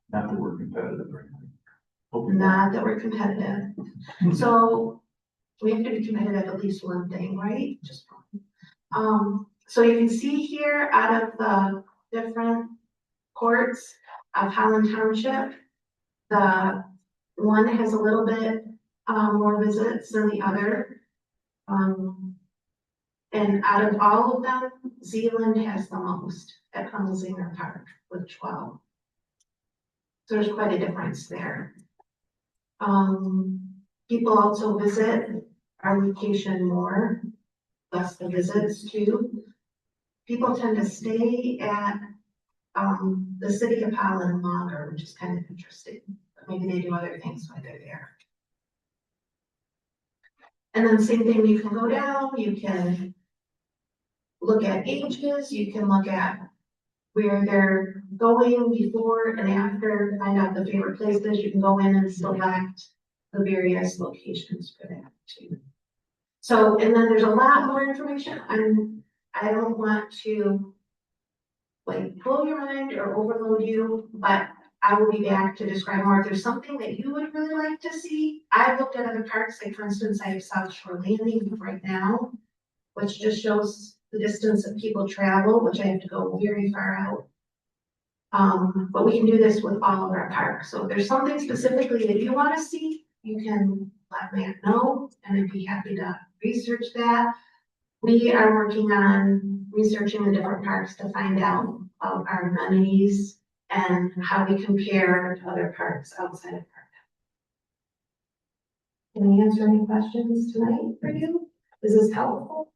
Not that we're competitive right now. Hoping Not that we're competitive. So we have to be competitive at least one thing, right? Just one. So you can see here out of the different courts of Holland Township, the one has a little bit more visits than the other. And out of all of them, Zeeland has the most at Hummelszinger Park with 12. So there's quite a difference there. People also visit our location more, thus the visits too. People tend to stay at the city of Holland longer, which is kind of interesting. But maybe they do other things while they're there. And then same thing, you can go down, you can look at ages, you can look at where they're going before and after, find out the favorite places. You can go in and select the various locations for that too. So, and then there's a lot more information. I don't want to like blow your mind or overload you, but I will be back to describe more. If there's something that you would really like to see, I've looked at other parks, like for instance, I have South Shore Landing right now, which just shows the distance that people travel, which I have to go very far out. But we can do this with all of our parks. So if there's something specifically that you want to see, you can let Matt know, and I'd be happy to research that. We are working on researching the different parks to find out our amenities and how we compare to other parks outside of park. Can I answer any questions tonight for you? Is this helpful?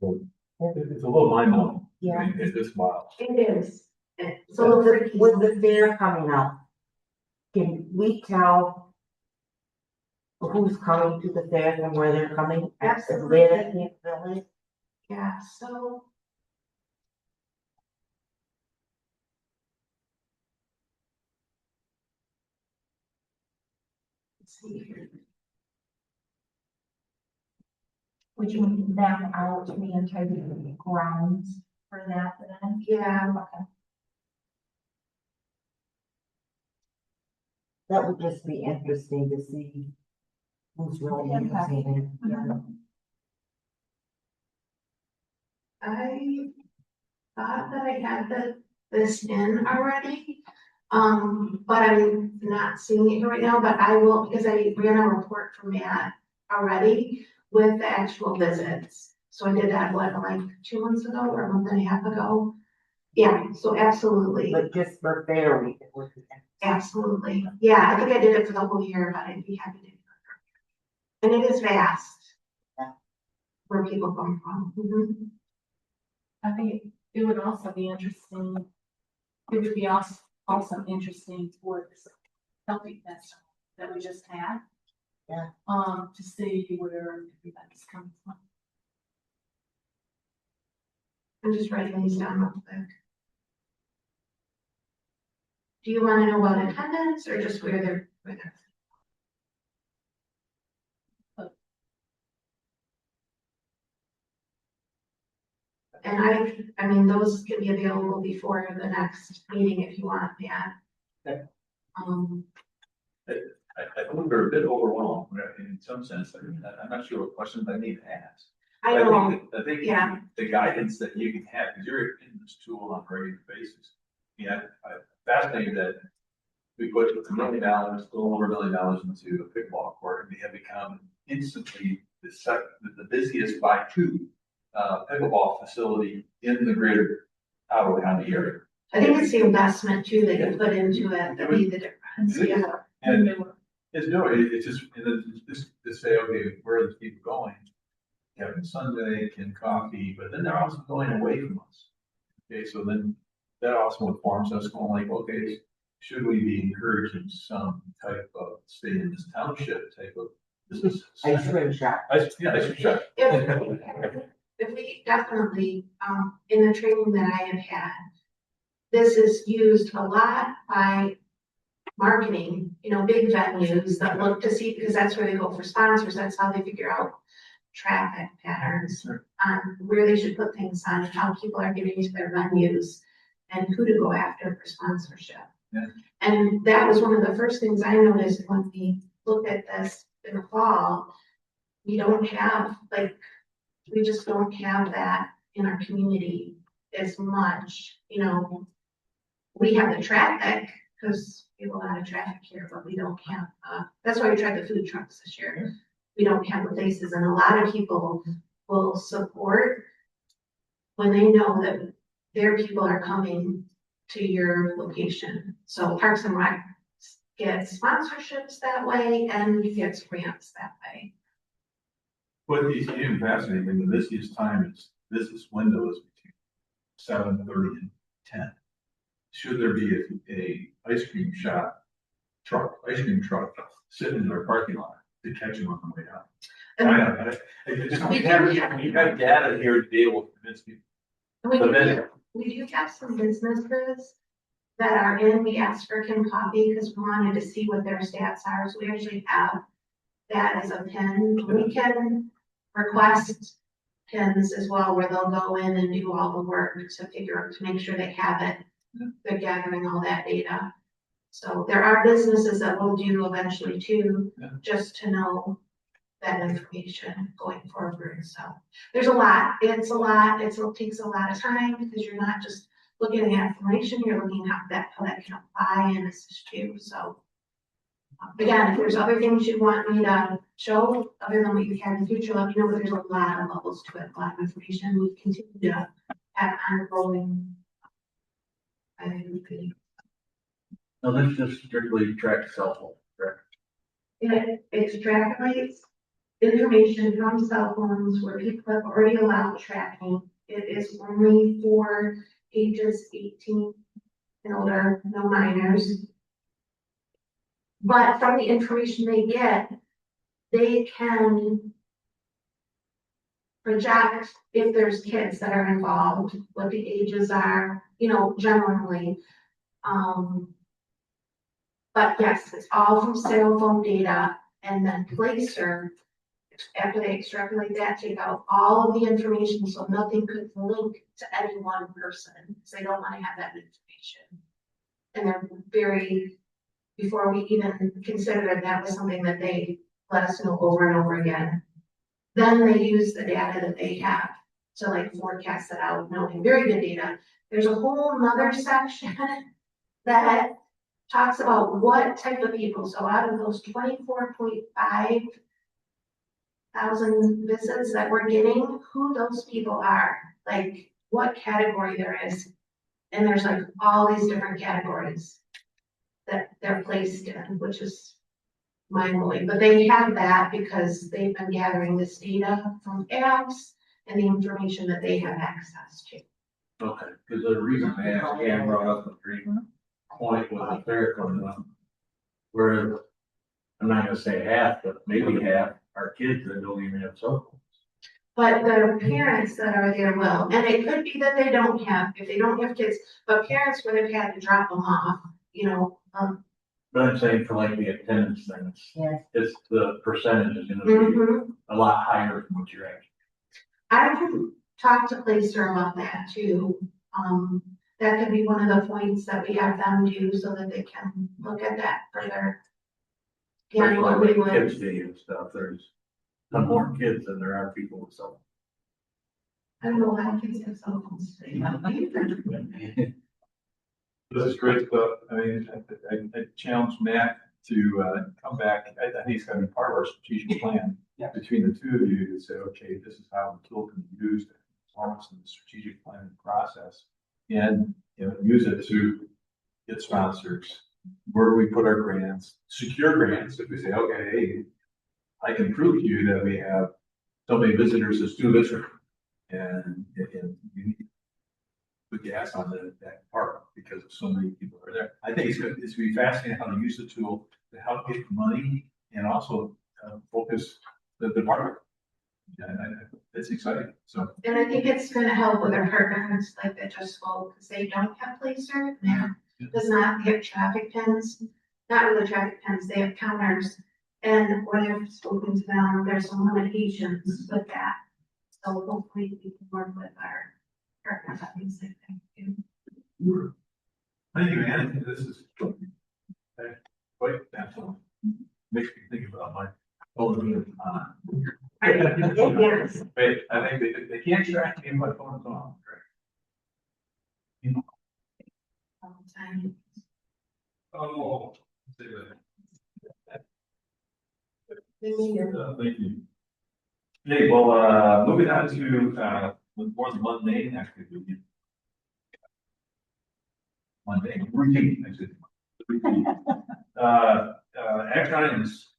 it's a little mind blowing. Yeah. I mean, it's this wild. It is. So with the fair coming up, can we tell who's coming to the fair and where they're coming? Absolutely. Where they can't village? Yeah, so. Let's see here. Would you map out the entire grounds for that then? Yeah, Okay. That would just be interesting to see who's really using it. Yeah. I thought that I had this in already. But I'm not seeing it here right now, but I will, because I ran a report for Matt already with the actual visits. So I did that, what, like 2 months ago or a month and a half ago? Yeah, so absolutely, But just for fair week. absolutely. Yeah, I think I did it for the whole year, but I'd be happy to do it. And it is vast. Yeah. Where people come from. Mhm. I think it would also be interesting, it would be also interesting for this healthy festival that we just had. Yeah. To see where everybody's coming from. I'm just writing these down real quick. Do you want to know about attendance or just where they're? And I mean, those can be available before the next meeting if you want, yeah. Okay. Um, I think we're a bit overwhelmed in some sense. I mean, I'm not sure what questions I need to ask. I know, I think yeah. the guidance that you can have, because you're in this tool on a regular basis. Yeah, I'm fascinated that we put $1 million, a little over $1 million into a pickleball court, and we have become instantly the busiest by two pickleball facility in the greater Ottawa County area. I think it's the investment too that you put into it that made the difference, yeah. And it's it's just, and then just to say, okay, where are the people going? Having Sunday and coffee, but then they're also going away from us. Okay, so then that also informs us going like, okay, should we be encouraging some type of stay in this township type of business? Ice cream shop. Ice cream shop. If we definitely, in the training that I have had, this is used a lot by marketing, big venues that look to see, because that's where they go for sponsors, that's how they figure out traffic patterns on where they should put things on, how people are getting to their venues and who to go after for sponsorship. Yeah. And that was one of the first things I noticed when we looked at this in the fall. We don't have, we just don't have that in our community as much, we have the traffic, because we have a lot of traffic here, but we don't have, that's why we tried the food trucks this year. We don't have the places, and a lot of people will support when they know that their people are coming to your location. So Parks and Rec gets sponsorships that way and gets grants that way. What is even fascinating, the busiest business window is between 7:30 and 10. Should there be a ice cream truck sitting in their parking lot to catch them on the way out? You have data here to be able to convince people. We do have some businesses that are in, we asked for Kim Coffee because we wanted to see what their stats are, so we actually have that as a pin. We can request pins as well, where they'll go in and do all the work to make sure they have it. They're gathering all that data. So there are businesses that will do eventually too, just to know that information going forward. So there's a lot, it takes a lot of time because you're not just looking at information, you're looking at how that can apply and assist you. So again, if there's other things you want me to show other than what you had in the future, let me know, but there's a lot of levels to it, a lot of information. We continue to have ongoing. No, this just strictly tracks cell phone, correct? It extrapolates information from cell phones where people have already allowed tracking. It is only for ages 18 and older, no minors. But from the information they get, they can project if there's kids that are involved, what the ages are, generally. But yes, it's all from cell phone data, and then Placer, after they extrapolate that, take out all of the information, so nothing could link to any one person, because they don't want to have that information. And they're before we even considered that was something that they let us know over and over again. Then they use the data that they have to like forecast it out, knowing very good data. There's a whole nother section that talks about what type of people, so out of those 24.5 thousand visits that we're getting, who those people are, like what category there is. And there's like all these different categories that they're placed in, which is mind blowing. But they have that because they've been gathering this data from apps and the information that they have access to. Okay, because the reason I asked, Dan brought up a great point with the fair coming up. Where, I'm not gonna say half, but maybe half are kids that don't even have cell phones. But the parents that are there will, and it could be that they don't have, if they don't have kids, but parents would have had to drop them off, you know. But I'm saying for like the attendance things, Yes. it's the percentage is gonna be Mhm. a lot higher than what you're actually. I can talk to Placer about that too. That could be one of the points that we have them do so that they can look at that further. Yeah, what we Like Kids would, day and stuff, there's some more kids than there are people with cell I don't know why kids have cell phones. This is great stuff. I mean, I challenge Matt to come back. I think it's gonna be part of our strategic plan. Between the two of you to say, okay, this is how the tool can be used, performance in the strategic planning process. And, you know, use it to get sponsors. Where do we put our grants? Secure grants. If we say, okay, hey, I can prove to you that we have so many visitors as do this. And you need to put gas on that part because so many people are there. I think it's gonna be fascinating how to use the tool to help get money and also focus the department. Yeah, it's exciting, so. And I think it's gonna help with our partners like that just spoke, because they don't have Placer, does not have traffic pins, not really traffic pins, they have counters. And when I've spoken to them, there's some limitations with that. So hopefully we can work with our partners on these things too. Thank you, man. This is quite fascinating. Makes me think about my phone. Yes. Wait, I think they can't track me if my phone's on. Oh. Say that. Thank you. Okay, well, moving on to, more the mundane activity. Mundane, routine, I said. Routine. Action items,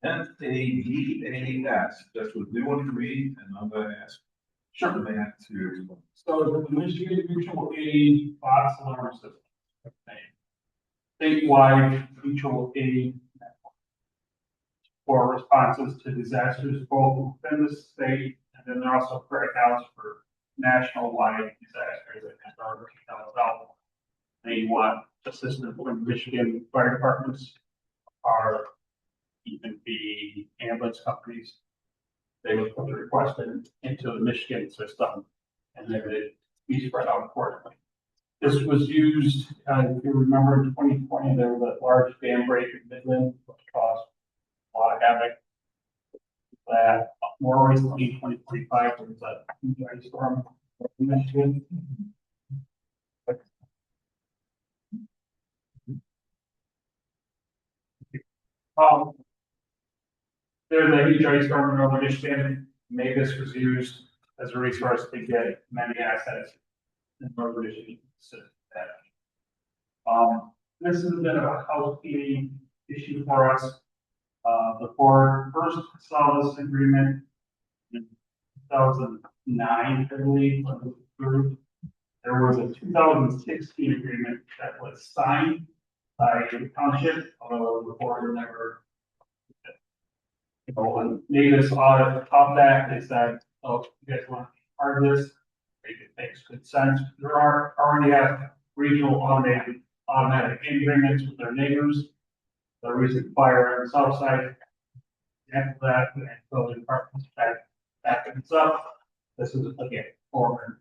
NADAS, that's what we want to read, and I'm gonna ask. Sure. Matt to. So the Michigan Mutual Aid box alarm system. Statewide mutual aid network for responses to disasters both within the state, and then there are also breakouts for national-wide disasters that are out. They want assistance from Michigan fire departments, or even the ambulance companies. They would put the request into the Michigan system, and then it be spread out accordingly. This was used, if you remember in 2020, there was a large dam break in Midland, which caused a lot of havoc. That more recently, 2025, there was a huge ice storm in Michigan. There's a huge ice storm in northern Michigan. Mavis was used as a resource to get many assets in northern Michigan. This has been a housekeeping issue for us. The board first saw this agreement in 2009, I believe, when it was approved. There was a 2016 agreement that was signed by the township, although the board never. And Natus audit of that is that, oh, you guys want to be part of this? It makes good sense. There are already have regional automatic agreements with their neighbors. The recent fire on the south side. After that, and building departments back things up. This is again for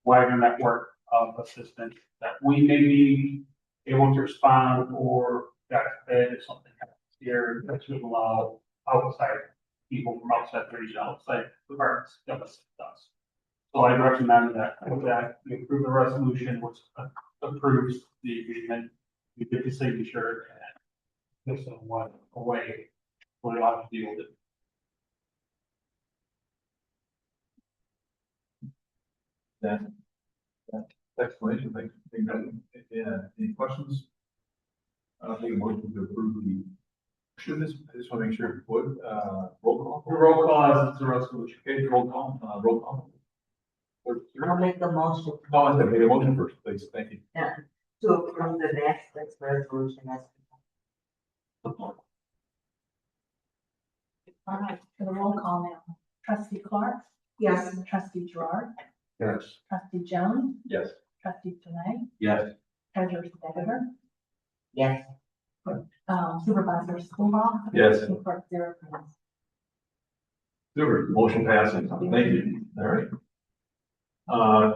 wider network of assistance that we may be able to respond or got fed if something happens here that should allow outside people from outside the region, outside departments, give us does. So I recommend that, we approve the resolution, which approves the agreement, we get the signature and this one away, we'll have to deal with it. That explanation, thank you. Yeah, any questions? I'll take a motion to approve the, I just want to make sure, what, roll call? The roll call is the resolution. Okay, roll call. I'll make the motion Oh, I said, make a motion first, please, thank you. to approve the next resolution as. All right, for the roll call now. Trustee Clark? Yes. Trustee Gerard? Yes. Trustee Jones? Yes. Trustee Tenay? Yes. Treasurer Steger? Yes. Supervisor Schoolball? Yes. And Clerk Zerifans. Super, motion passes, thank you, all right.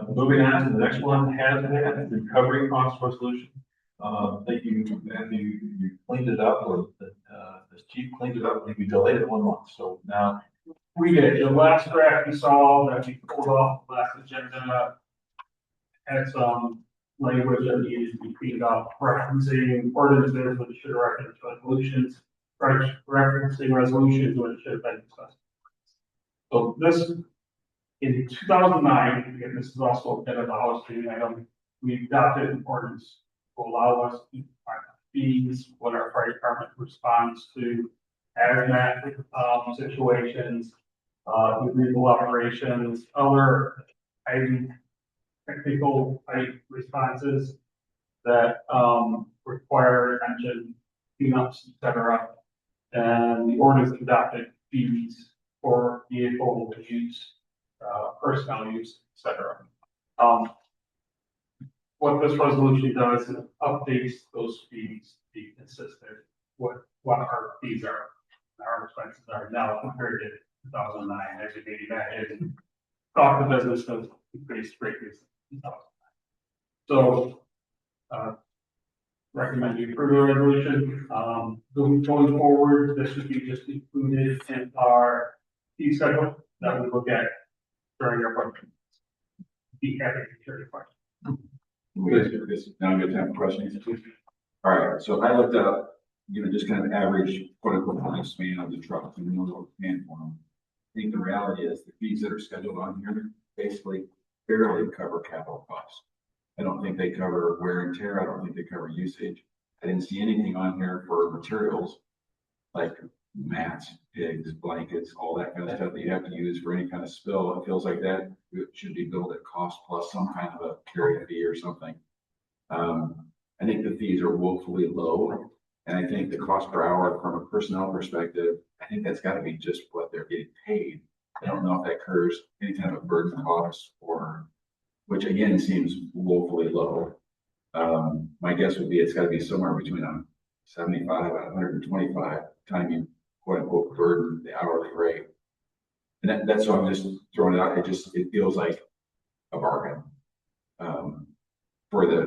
Moving on to the next one, hazmat recovery cost resolution. Thank you, Matthew, you cleaned it up, or this chief cleaned it up, we delayed it 1 month, so now. We did, the last draft you saw that we pulled off the last agenda had some language that needed to be cleaned up, referencing ordinances, which should reference resolutions, referencing resolutions, which should have been discussed. So this, in 2009, again, this is also a bit of a housekeeping item, we adopted an ordinance to allow us to find fees when our fire department responds to hazmat situations, illegal operations, other technical responses that require attention, cleanups, etc. And the ordinance adopted fees for vehicle use, personnel use, etc. What this resolution does is updates those fees to be consistent with what our fees are, our expenses are now compared to 2009, as you can imagine. Cost of business has increased greatly since 2009. So, recommend you approve the resolution. Going forward, this should be just included in our fee schedule that we look at during our budget. Be happy to answer your question. This now a good time for questions. All right, so I looked up, just kind of average quote unquote lifespan of the truck and the little can for them. I think the reality is the fees that are scheduled on here basically barely cover capital costs. I don't think they cover wear and tear. I don't think they cover usage. I didn't see anything on here for materials like mats, pigs, blankets, all that kind of stuff that you have to use for any kind of spill. It feels like that should be billed at cost plus some kind of a carry fee or something. I think the fees are woefully low. And I think the cost per hour from a personnel perspective, I think that's got to be just what they're getting paid. I don't know if that covers any kind of burden costs or, which again seems woefully low. My guess would be it's got to be somewhere between 75 and 125 time you quote unquote burden the hourly rate. And that's why I'm just throwing it out. It feels like a bargain for the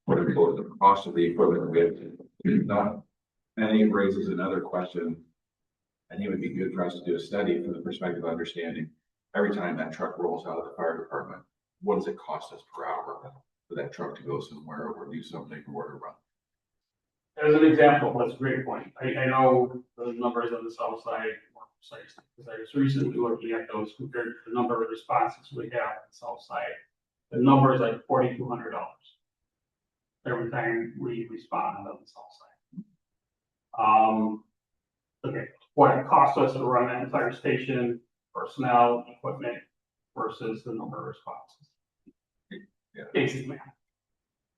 quote unquote the cost of the equipment we have to not. And I think it raises another question. I think it would be good for us to do a study from the perspective of understanding every time that truck rolls out of the fire department, what does it cost us per hour for that truck to go somewhere or do something or where to run? As an example, that's a great point. I know the numbers on the south side more precise because I was recently looking at those compared to the number of responses we have on the south side. The number is like $4,200 every time we respond on the south side. Okay, what it costs us to run that entire station, personnel, equipment versus the number of responses. Yeah. Basic math.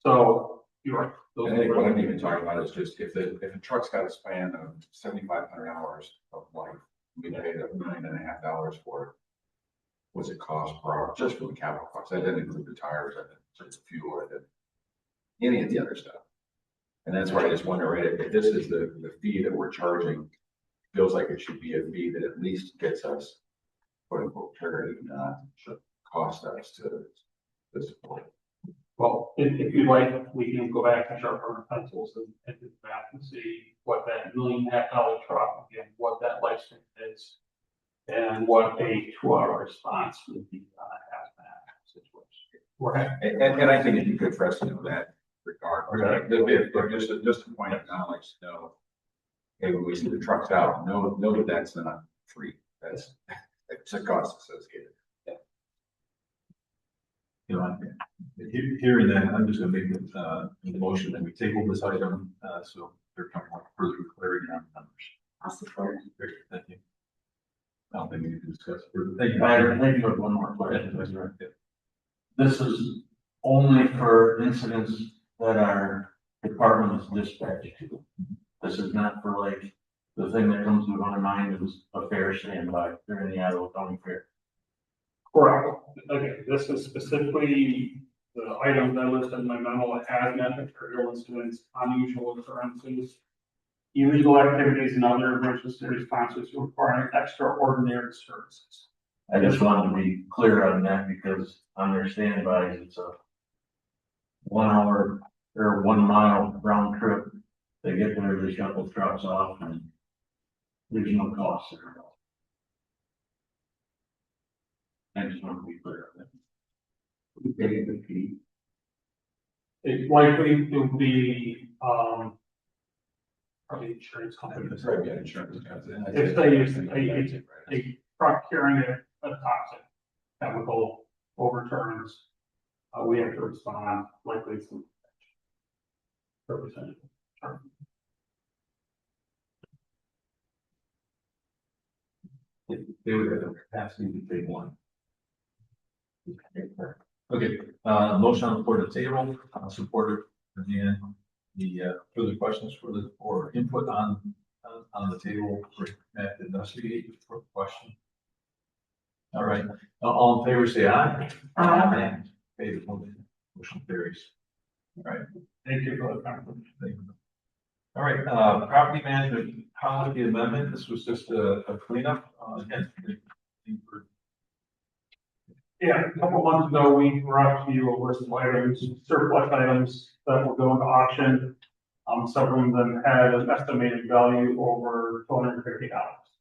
So you're right. I think what I'm even talking about is just if a truck's got a span of 7,500 hours of life, we paid $1.5 million for it. What's it cost per hour just for the capital costs? That didn't include the tires, that didn't fuel, that didn't any of the other stuff. And that's why I just wonder, right, if this is the fee that we're charging, feels like it should be a fee that at least gets us quote unquote parity, not should cost us to support. Well, if you'd like, we can go back and sharpen our pencils and do the math and see what that $1.5 million truck, again, what that lifespan is. And what a 2-hour response would be on a hazmat situation. We're happy. And I think if you could trust in that regard, or just a point of knowledge, know, hey, when we see the trucks out, know that that's not free. That's a cost associated. You know, hearing that, I'm just gonna make the motion that we table this item, so there can be further clarity on the numbers. I'll support. Great, thank you. I don't think we need to discuss further. Thank you. Byron, thank you. One more question. This is only for incidents that our department is dispatched to. This is not for like, the thing that comes to my mind is a fair standby during the Idaho County Fair. Correct. Okay, this is specifically the items I listed in my memo, hazmat material incidents, unusual occurrences, illegal activities and other emergency responses requiring extraordinary services. I just wanted to be clear on that because on their standbys, it's a 1 hour or 1 mile round trip. They get there, they shut the trucks off and there's no cost there. I just want to be clear on that. We pay the fee. It likely will be, probably insurance company. That's right, yeah, insurance comes in. If they use a truck carrying a toxic chemical overturns, we have to respond likely some percentage. They would have the capacity to take one. Okay, motion on the floor to table, supported again. The further questions or input on the table for Matt to investigate for the question. All right, all in favor, say aye. Aye. Okay, motion carries. All right. Thank you for the compliment. Thank you. All right, property management policy amendment. This was just a cleanup. Again, Yeah, a couple months ago, we brought to you a list of items, surplus items that will go into auction. Several of them had an estimated value over $250.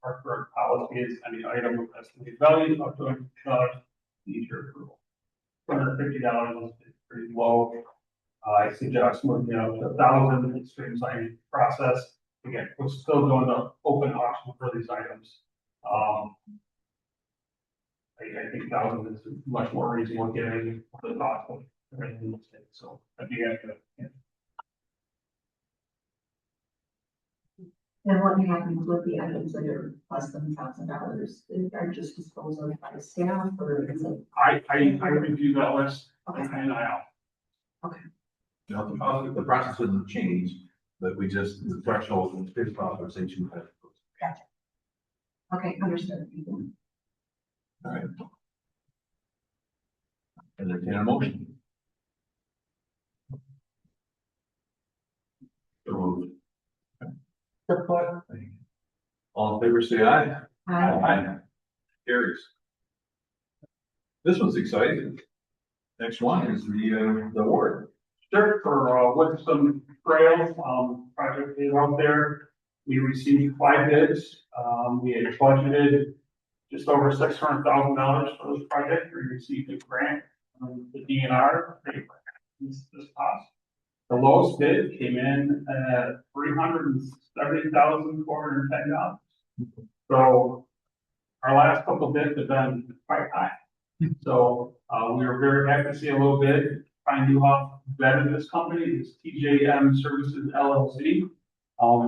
Our current policy is any item with estimated value up to $250 needs your approval. $250 is pretty low. I suggest moving up to 1,000 and streamlining the process. Again, we're still going to open auction for these items. I think 1,000 is much more reasonable given the cost of everything in the state. So I'd be happy to. Yeah. And what happens with the items that are less than $1,000? Are just disposed of by staff or is it? I review that list Okay. and I out. no, the process doesn't change, but we just, the threshold and fixed authorization. Gotcha. Okay, understood. All right. Entertain a motion. So moved. Support. All in favor, say aye. Aye. Carries. This one's exciting. Next one is the award. Sure, for Woodson Trails, project is out there. We received 5 bids. We had budgeted just over $600,000 for this project. We received a grant from the DNR. This cost. The lowest bid came in at $370,410. So our last couple of bids have been quite high. So we were very happy to see a little bid. Find you off vetted this company is TJM Services LLC.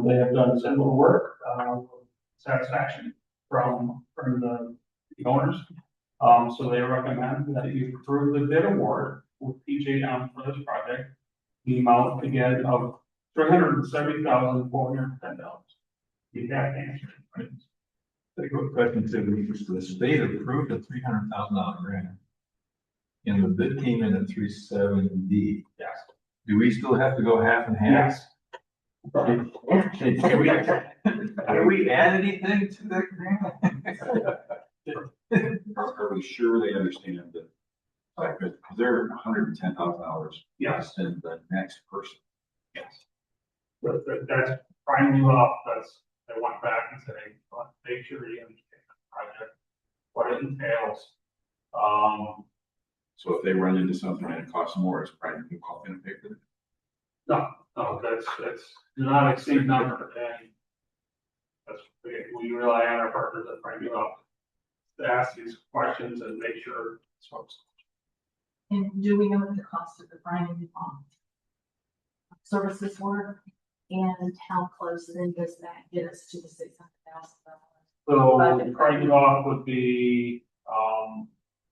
They have done similar work, satisfaction from the owners. So they recommend that you approve the bid award with TJM for this project. The amount again of $370,410. You have to answer. Right? Take a question to the state approved a $300,000 grant. And the bid came in at 370. Yes. Do we still have to go half and half? Yes. Can we add anything to that grant? Are we sure they understand that? they're $110,000. Yes. Than the next person. Yes. But that's priming you up, I went back and said, "Well, make sure you understand the project, what it entails." So if they run into something and it costs more, it's probably going to pay for it. No, that's not exceed number, and that's, we rely on our partners that bring you up to ask these questions and make sure it's folks. And do we know what the cost of the branding services were? And how close then does that get us to the $600,000? So writing off would be,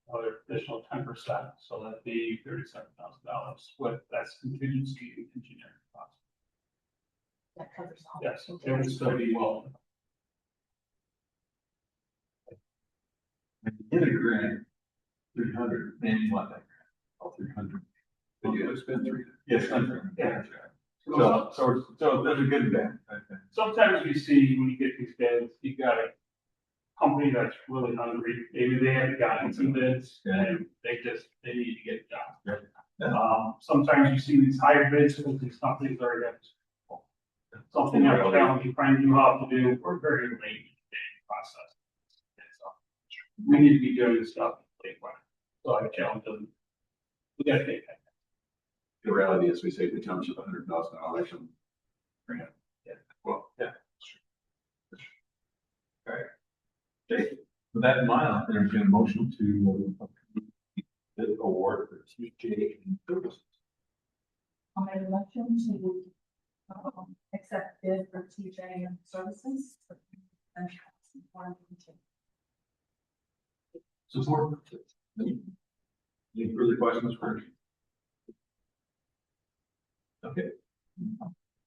another additional 10%, so that'd be $37,000 with that's contingency and engineering costs. That covers all. Yes, it would still be well. If you get a grant, 300, man, you want that grant, all 300. But you have to spend 300. Yes, yeah. So So there's a good bet, I think. sometimes you see when you get these bids, you got a company that's really hungry, maybe they haven't gotten some bids, and they need to get it done. Yeah. Sometimes you see these higher bids, because these companies are against something that challenging, trying to how to do, we're very late in the process. And so we need to be doing this stuff late when, so I challenge them. We gotta take that. The reality is we save the township $100,000 from grant. Yeah. Well, yeah. All right. Okay, with that in mind, I'll entertain a motion to bid award for TJ services. I'll make a motion to accept bid for TJ services. Support. Any further questions for me? Okay.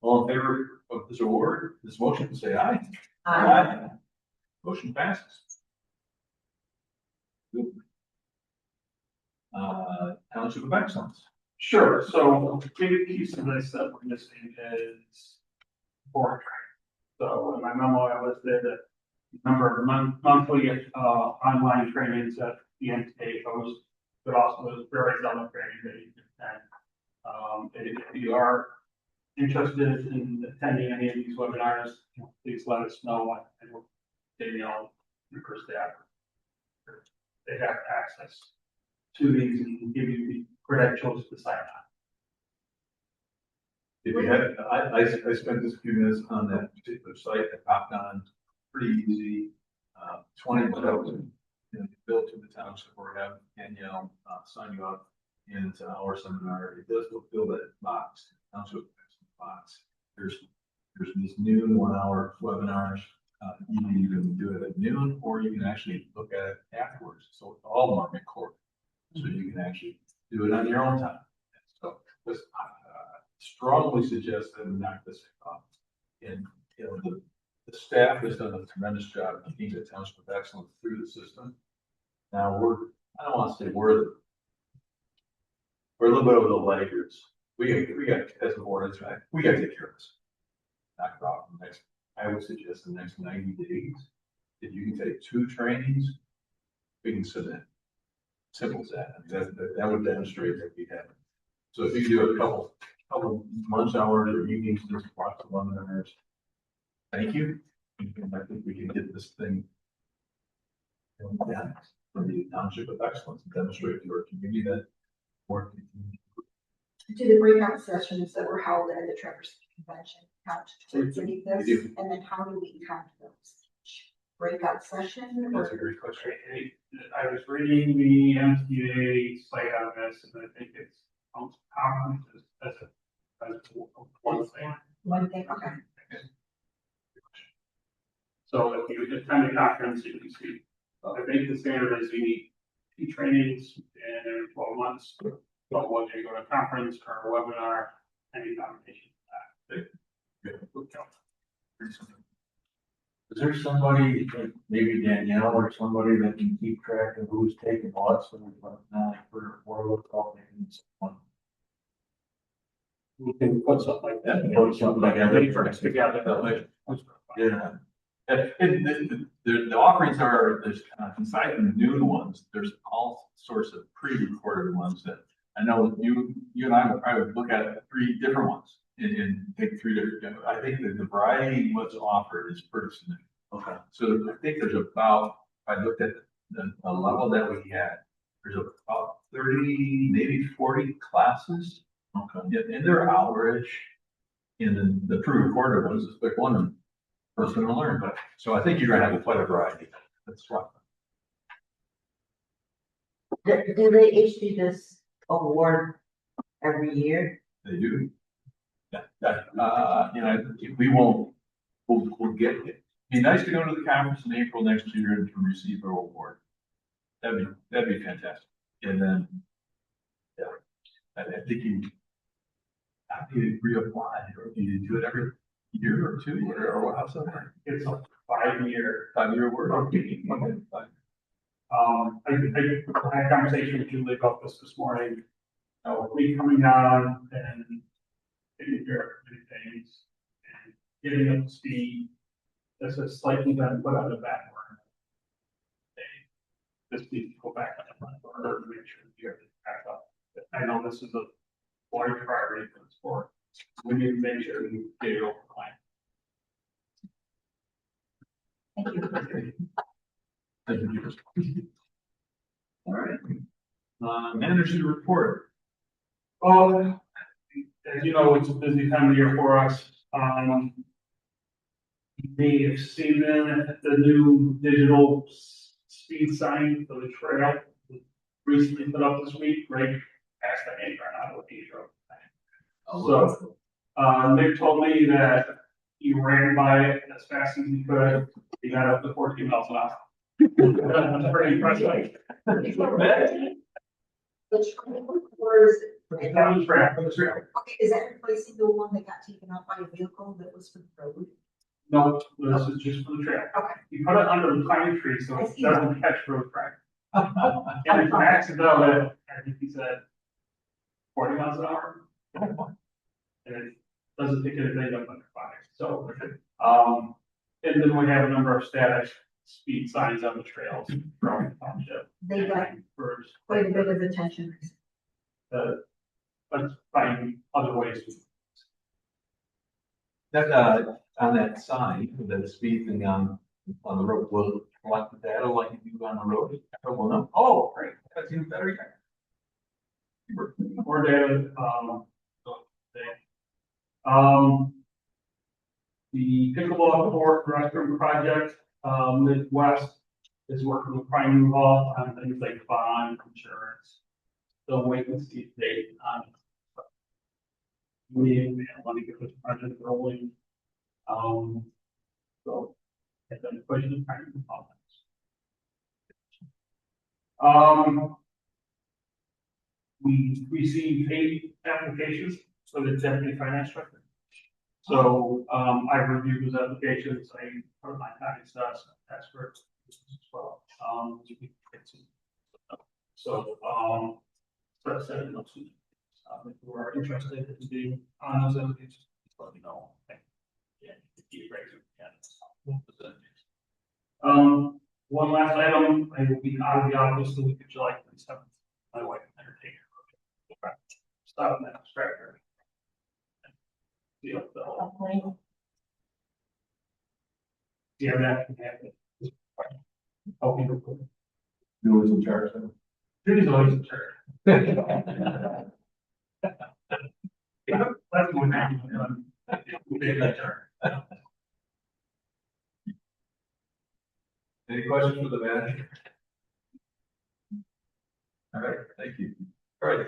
All in favor of this award, this motion, say aye. Aye. Motion passes. Good. Township of Excellence. Sure, so a big piece of this that we're missing is board training. So in my memo, I listed a number of monthly online trainings that the NTA hosts, but also those various other trainings that you can attend. If you are interested in attending any of these webinars, please let us know, and we'll Danielle, your staff. They have access to these and give you the credentials to sign on. If you had, I spent this few minutes on that particular site, I popped on, pretty easy, 20 minutes. Built to the township or have Danielle sign you up into our seminar. It does fulfill that box, township box. There's these noon 1 hour webinars. You can do it at noon, or you can actually look at it afterwards. So it's all market court. So you can actually do it on your own time. So this strongly suggest that we knock this off. And the staff has done a tremendous job of keeping the Township of Excellence through the system. Now I don't want to say we're a little bit of the laggards. We got as a board, that's right. We got to take care of this. Knock it off the next. I would suggest the next 90 days. If you can take 2 trainings, we can submit. Simple as that. I mean, that would demonstrate that we have it. So if you do a couple lunch hours or evenings, just watch the webinars. Thank you. And I think we can get this thing done for the Township of Excellence and demonstrate to our community that work. To the breakout sessions that were held at the Traverse Convention, count towards any of this, and then how do we count those? Breakout session? That's a great question. I was reading the MTA site on this, and I think it's conferences as one thing. One thing, okay. So if you attend a conference, you can see, I think the standard is you need 2 trainings in every 12 months. But whether you go to a conference or a webinar, any combination of that. Is there somebody, like maybe Danielle or somebody that can keep track of who's taking what, so for look all someone? We can put something like that. Put something together. Together. Yeah. the offerings are, there's inside the noon ones, there's all sorts of pre-recorded ones that I know you and I will probably look at 3 different ones and take 3 different, I think that the variety what's offered is pretty significant. Okay. So I think there's about, I looked at the level that we had, there's about 30, maybe 40 classes. Okay. And they're hour-ish. And the pre-recorded ones is like one person to learn, but so I think you're gonna have quite a variety. That's right. Do they issue this award every year? They do. Yeah, you know, we'll get it. It'd be nice to go to the conference in April next year and to receive our award. That'd be fantastic. And then, yeah, I think how do you reapply, or do you do it every year or 2, or how's that work? It's a 5-year. 5-year award? Okay. Fine. I had a conversation with Julie about this morning. Me coming down and taking care of things and getting up to speed. This has slightly been put on the back burner. This needs to go back on the front burner to make sure you have it back up. I know this is a large priority for the sport. We need to make sure we get it over the line. Thank you. Thank you. All right. Manager's report. Oh, as you know, it's a busy time of year for us. You may have seen the new digital speed sign for the trail recently put up this week, right past the apron out of the road. So, Nick told me that he ran by it as fast as he could. He got up to 14 miles an hour. That's pretty impressive. Which or is it? On the trail, on the trail. Okay, is that replacing the one that got taken out by a vehicle that was for the road? No, this is just for the trail. Okay. You put it under the pine tree so I it see doesn't catch road traffic. And if Max is out at, I think he said 40 miles an hour. And it doesn't take anything up under 5. So, and then we have a number of static speed signs on the trails from the township. They got quite a bit of attention. Let's find other ways to. That, on that sign, the speed thing on the road, will collect the data like you do on the road? Well, no. Oh, great. That's even better. More data, the pickleball court restroom project, Midwest is working with Prime New Hall on things like bond insurance. Still waiting to see the date on it. We want to get this project rolling. So, and then question of Prime New Hall. We received 8 applications for the deputy finance director. So, I reviewed those applications, I put my time stuff, experts as well. So, if you are interested in being on those applications, let me know. Yeah, keep raising hands. One last item, I will be out of the office the week of July 27th. My wife entertained her. Stop in that distractor. Yeah, that can happen. Helping her. Who was in charge of it? Judy's always in charge. That's what happened. Any questions for the manager? All right, thank you. All right,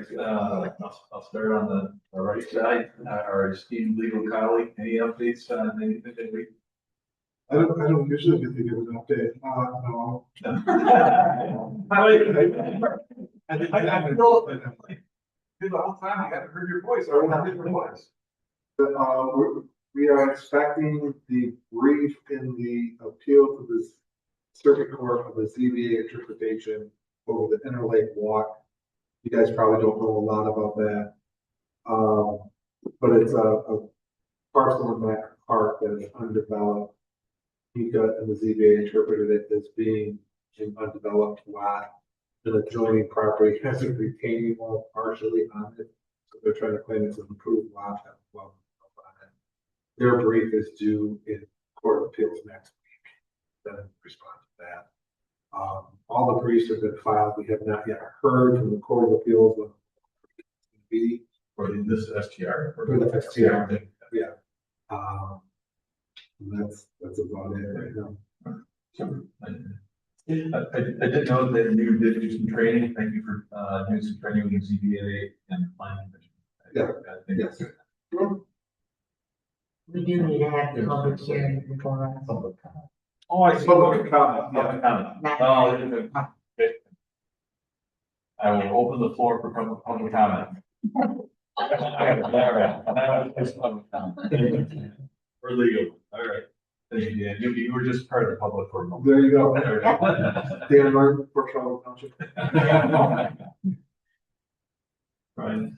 I'll start on the right side. Our esteemed legal colleague, any updates on anything that we? I don't usually get to give an update, no. I feel it. The whole time I haven't heard your voice, or not different voice. We are expecting the brief in the appeal to the circuit court of the ZBA interpretation over the Interlake Walk. You guys probably don't know a lot about that. But it's a parcel in that park that is undeveloped. PICA and the ZBA interpreted it as being an undeveloped lot. The adjoining property has a retaining wall partially on it, so they're trying to claim it's an improved lot. That well on it. Their brief is due in Court of Appeals next week. Then respond to that. All the briefs have been filed. We have not yet heard from the Court of Appeals what it's be. Or in this STR. For the STR. Yeah. That's about it right now. I did know that you did do some training. Thank you for doing some training with the ZBA and planning commission. Yes. We do need to have the public hearing before us. Oh, I see. Public comment. Public comment. Okay. I will open the floor for public comment. Or legal, all right. Yeah, you were just part of the public for a moment. There you go. Dan Martin, for Township. Right.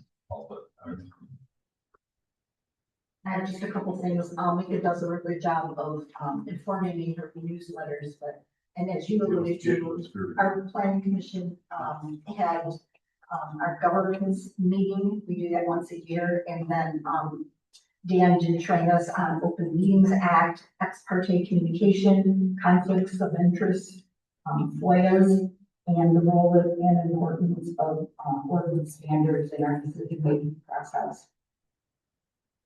I have just a couple things. Mika does a really good job of informing me in her newsletters, but, and as you alluded to, our planning commission had our governance meeting. We do that once a year, and then Dan did train us on Open Meetings Act, ex parte communication, conflicts of interest, FOIAs, and the role and importance of ordinance standards in our decision-making process.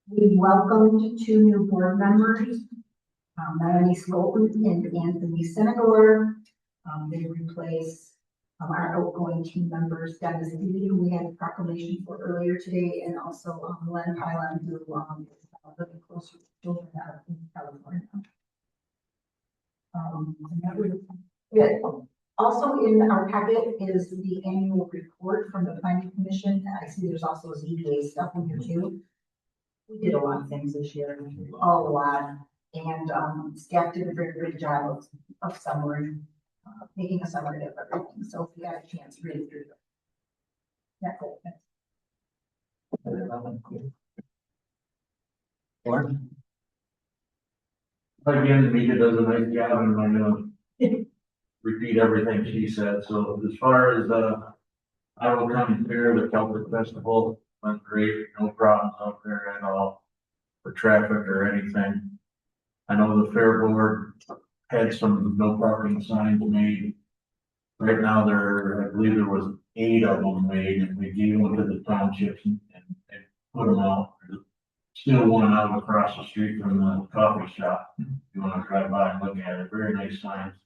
We welcomed 2 new board members, Naomi Skolton and Anthony Senegor. They replace our outgoing team members, Dennis Lee, who we had a proclamation for earlier today, and also Len Pylan, who is living closer to children out in California. And that was it. Also in our packet is the annual report from the planning commission. I see there's also ZBA stuff in here too. We did a lot of things this year, a lot, and staff did a very good job of summary, making a summary of everything. So if you have a chance, read it through. That's it. Again, Mika does a nice job, and I'm gonna repeat everything she said. So as far as Iowa County Fair, the Celtic Festival went great, no problems out there at all for traffic or anything. I know the fair board had some no parking signs made. Right now I believe there was 8 of them made, and we gave them to the townships and put them out. There's still one out across the street from the coffee shop. If you want to drive by and look at it, very nice signs.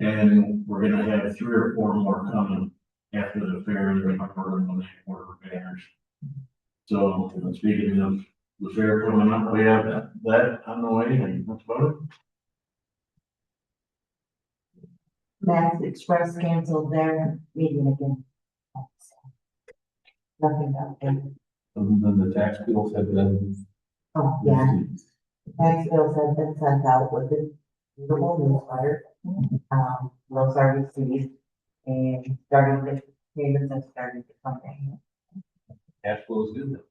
And we're gonna have 3 or 4 more coming after the fair, they're gonna order banners. So speaking of the fair coming up, we have that on the way, and that's about it. Mass Express canceled their meeting again. Nothing else. And then the tax bills have been. Oh, yeah. Tax bills have been sent out with the usual newsletter. Those are received and starting the payments have started to come in. Cash flow is good.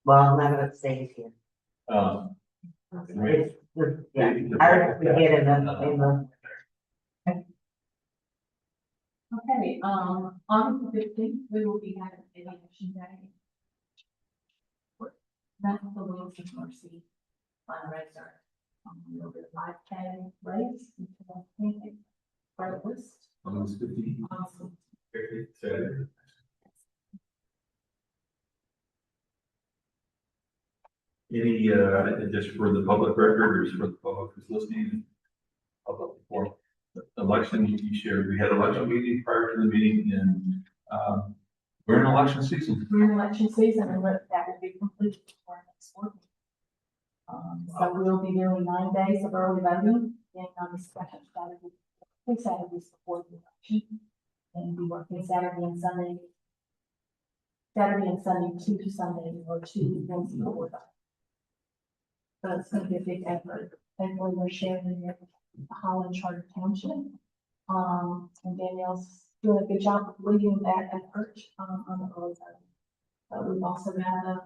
Well, none of it stays here. Right. Yeah, ours we get in the. Okay, on the 15th, we will be having an election day. That's the Wheels of Mercy fundraiser. We'll do 5K race until I think it's breakfast. On this 15th. Awesome. Saturday. Any, just for the public record, or just for the public who's listening, public forum, election, you shared, we had election meeting prior to the meeting, and we're in election season. We're in election season, and that will be completed before next work. So we'll be doing 9 days of early voting, and on the second Saturday, 2 Saturdays before the election, and be working Saturday and Sunday, 2 Sundays, or 2 evenings before that. So it's going to be a big effort. Thankfully, we're sharing with Holland Charter Township. And Danielle's doing a good job of leading that effort on the early voting. But we've also got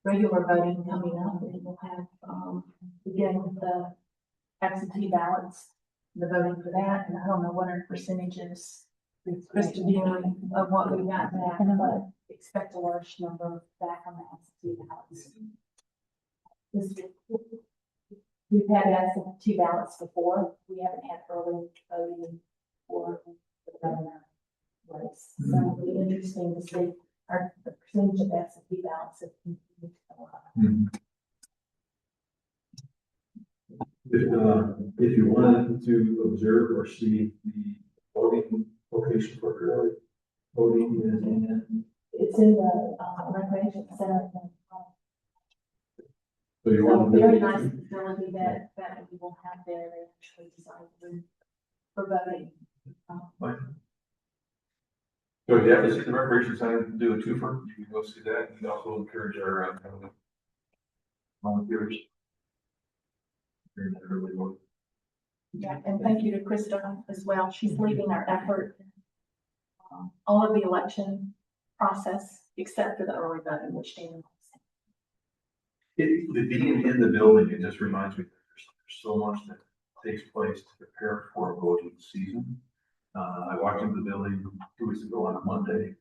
regular voting coming up, and we'll have, again, with the absentee ballots, the voting for that, and I don't know what our percentage is. Krista, do you know of what we got back, but expect a large number back on the absentee ballots. We've had absentee ballots before, we haven't had early voting for the governor race. So it'll be interesting to see the percentage of absentee ballots that continue to go up. If you wanted to observe or see the voting location for early voting is in. It's in the recreation center. So you want to Very nice facility that we will have there. They actually designed for voting. So if you have to see the recreation center, do a twofer, you can go see that, and also encourage our volunteers. Yeah, and thank you to Krista as well. She's leading our effort. All of the election process, except for the early voting, which Dan. Being in the building, it just reminds me that there's so much that takes place to prepare for a voting season. I walked into the building 2 weeks ago on a Monday,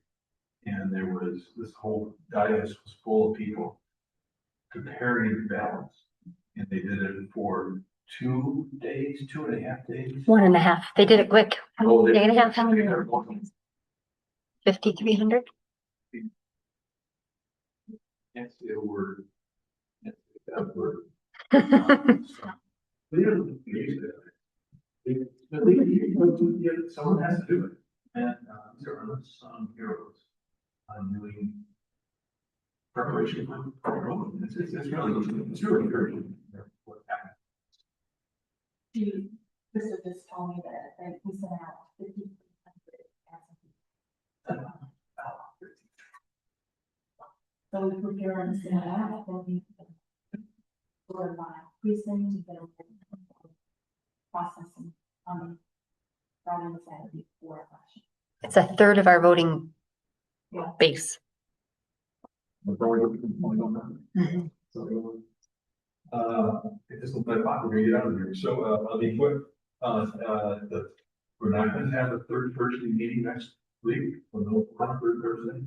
and there was this whole dais was full of people preparing ballots, and they did it for 2 days, 2.5 days. 1.5. They did it quick. Oh, Day and a half. 5,300. Can't say a word. Can't say that word. Someone has to do it, and these are unsung heroes. I'm doing preparation for voting. It's really encouraging. What happened? Krista just told me that we sent out 5,300 absentee. So we prepare and send it out, then we sort of my precinct, processing, Friday and Saturday before election. It's a third of our voting base. This will be fun. We're gonna get out of here. So, I'll be quick. We're not gonna have a third Thursday meeting next week, or no third Thursday.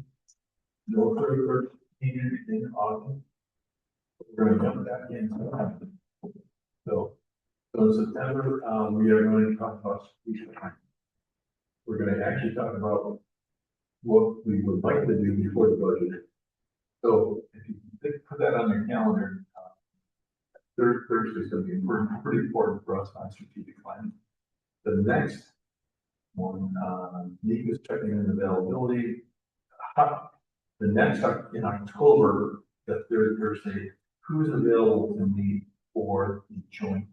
No third Thursday meeting in August. We're gonna jump back in. So in September, we are going to talk about strategic plan. We're gonna actually talk about what we would like to do before the budget. So if you put that on your calendar, third Thursday is going to be pretty important for us on strategic plan. The next one, Nick is checking in availability. The next in October, the third Thursday, who's available to meet for the joint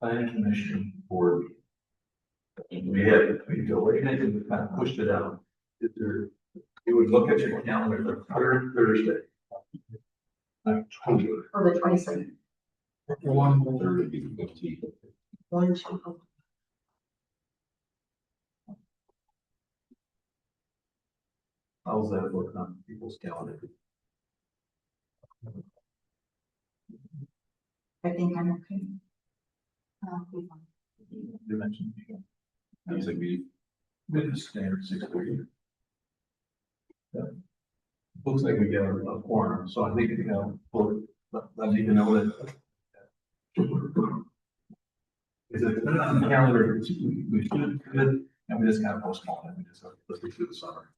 planning commission board meeting? We delayed it and we kind of pushed it out. You would look at your calendar, the third Thursday. October. Or the 22nd. 1/3/15. 1, 2. How's that look on people's calendar? I think I'm okay. You mentioned. It's like we standard 6:30. Yeah. Looks like we get a quorum, so I think, I need to know that. Is it put it on the calendar? We should, and we just kind of postpone it. We just let's get through the summer.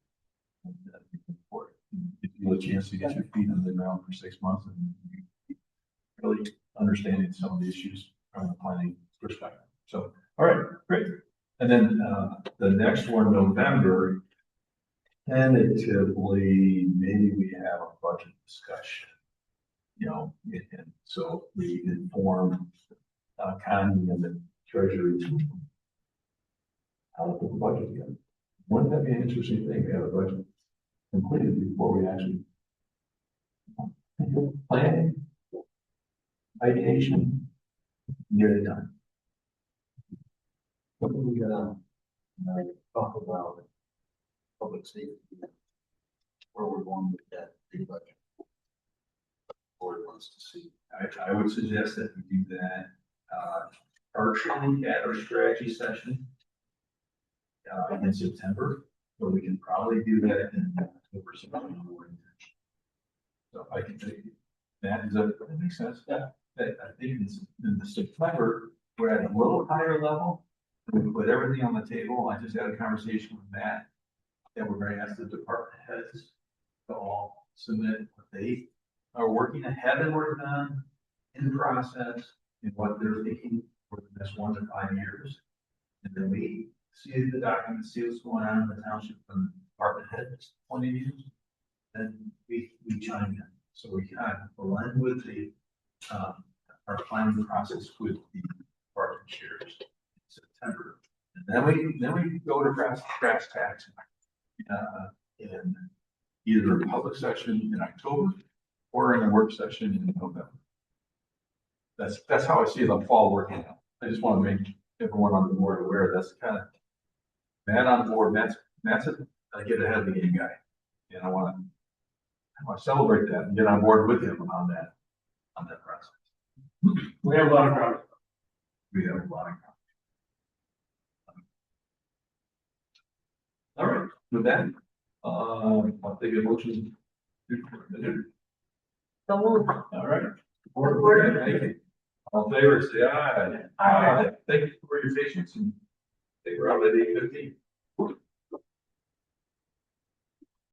Give you a chance to get your feet on the ground for 6 months and really understanding some of the issues from the planning perspective. So, all right, great. And then the next one, November, tentatively, maybe we have a budget discussion. And so we inform Connie and the treasury how to put the budget together. Wouldn't that be an interesting thing to have a budget completed before we actually planning, ideation, near the time? What do we talk about public safety, where we're going with that big budget? Board wants to see. I would suggest that we do that partially at our strategy session in September, but we can probably do that in October. So I can take that, that makes sense? Yeah. I think in the September, we're at a little higher level. We put everything on the table. I just had a conversation with Matt, and we're going to ask the department heads to all submit what they are working ahead and working on in the process and what they're thinking for the next 1 to 5 years. And then we see the documents, see what's going on in the township from department heads point of view. Then we chime in. So we kind of blend with the, our planning process with the department chairs in September. And then we go to brass tacks in either a public session in October or in a work session in November. That's how I see the fall working out. I just want to make everyone on the board aware that's kind of Matt on board. Matt's a get ahead of the game guy, and I want to celebrate that and get on board with him on that process. We have a lot of ground. We have a lot of. All right, with that, I'll take a motion. All right. Thank you. All in favor, say aye. Aye. Thank you for your patience and they were out at 8:15.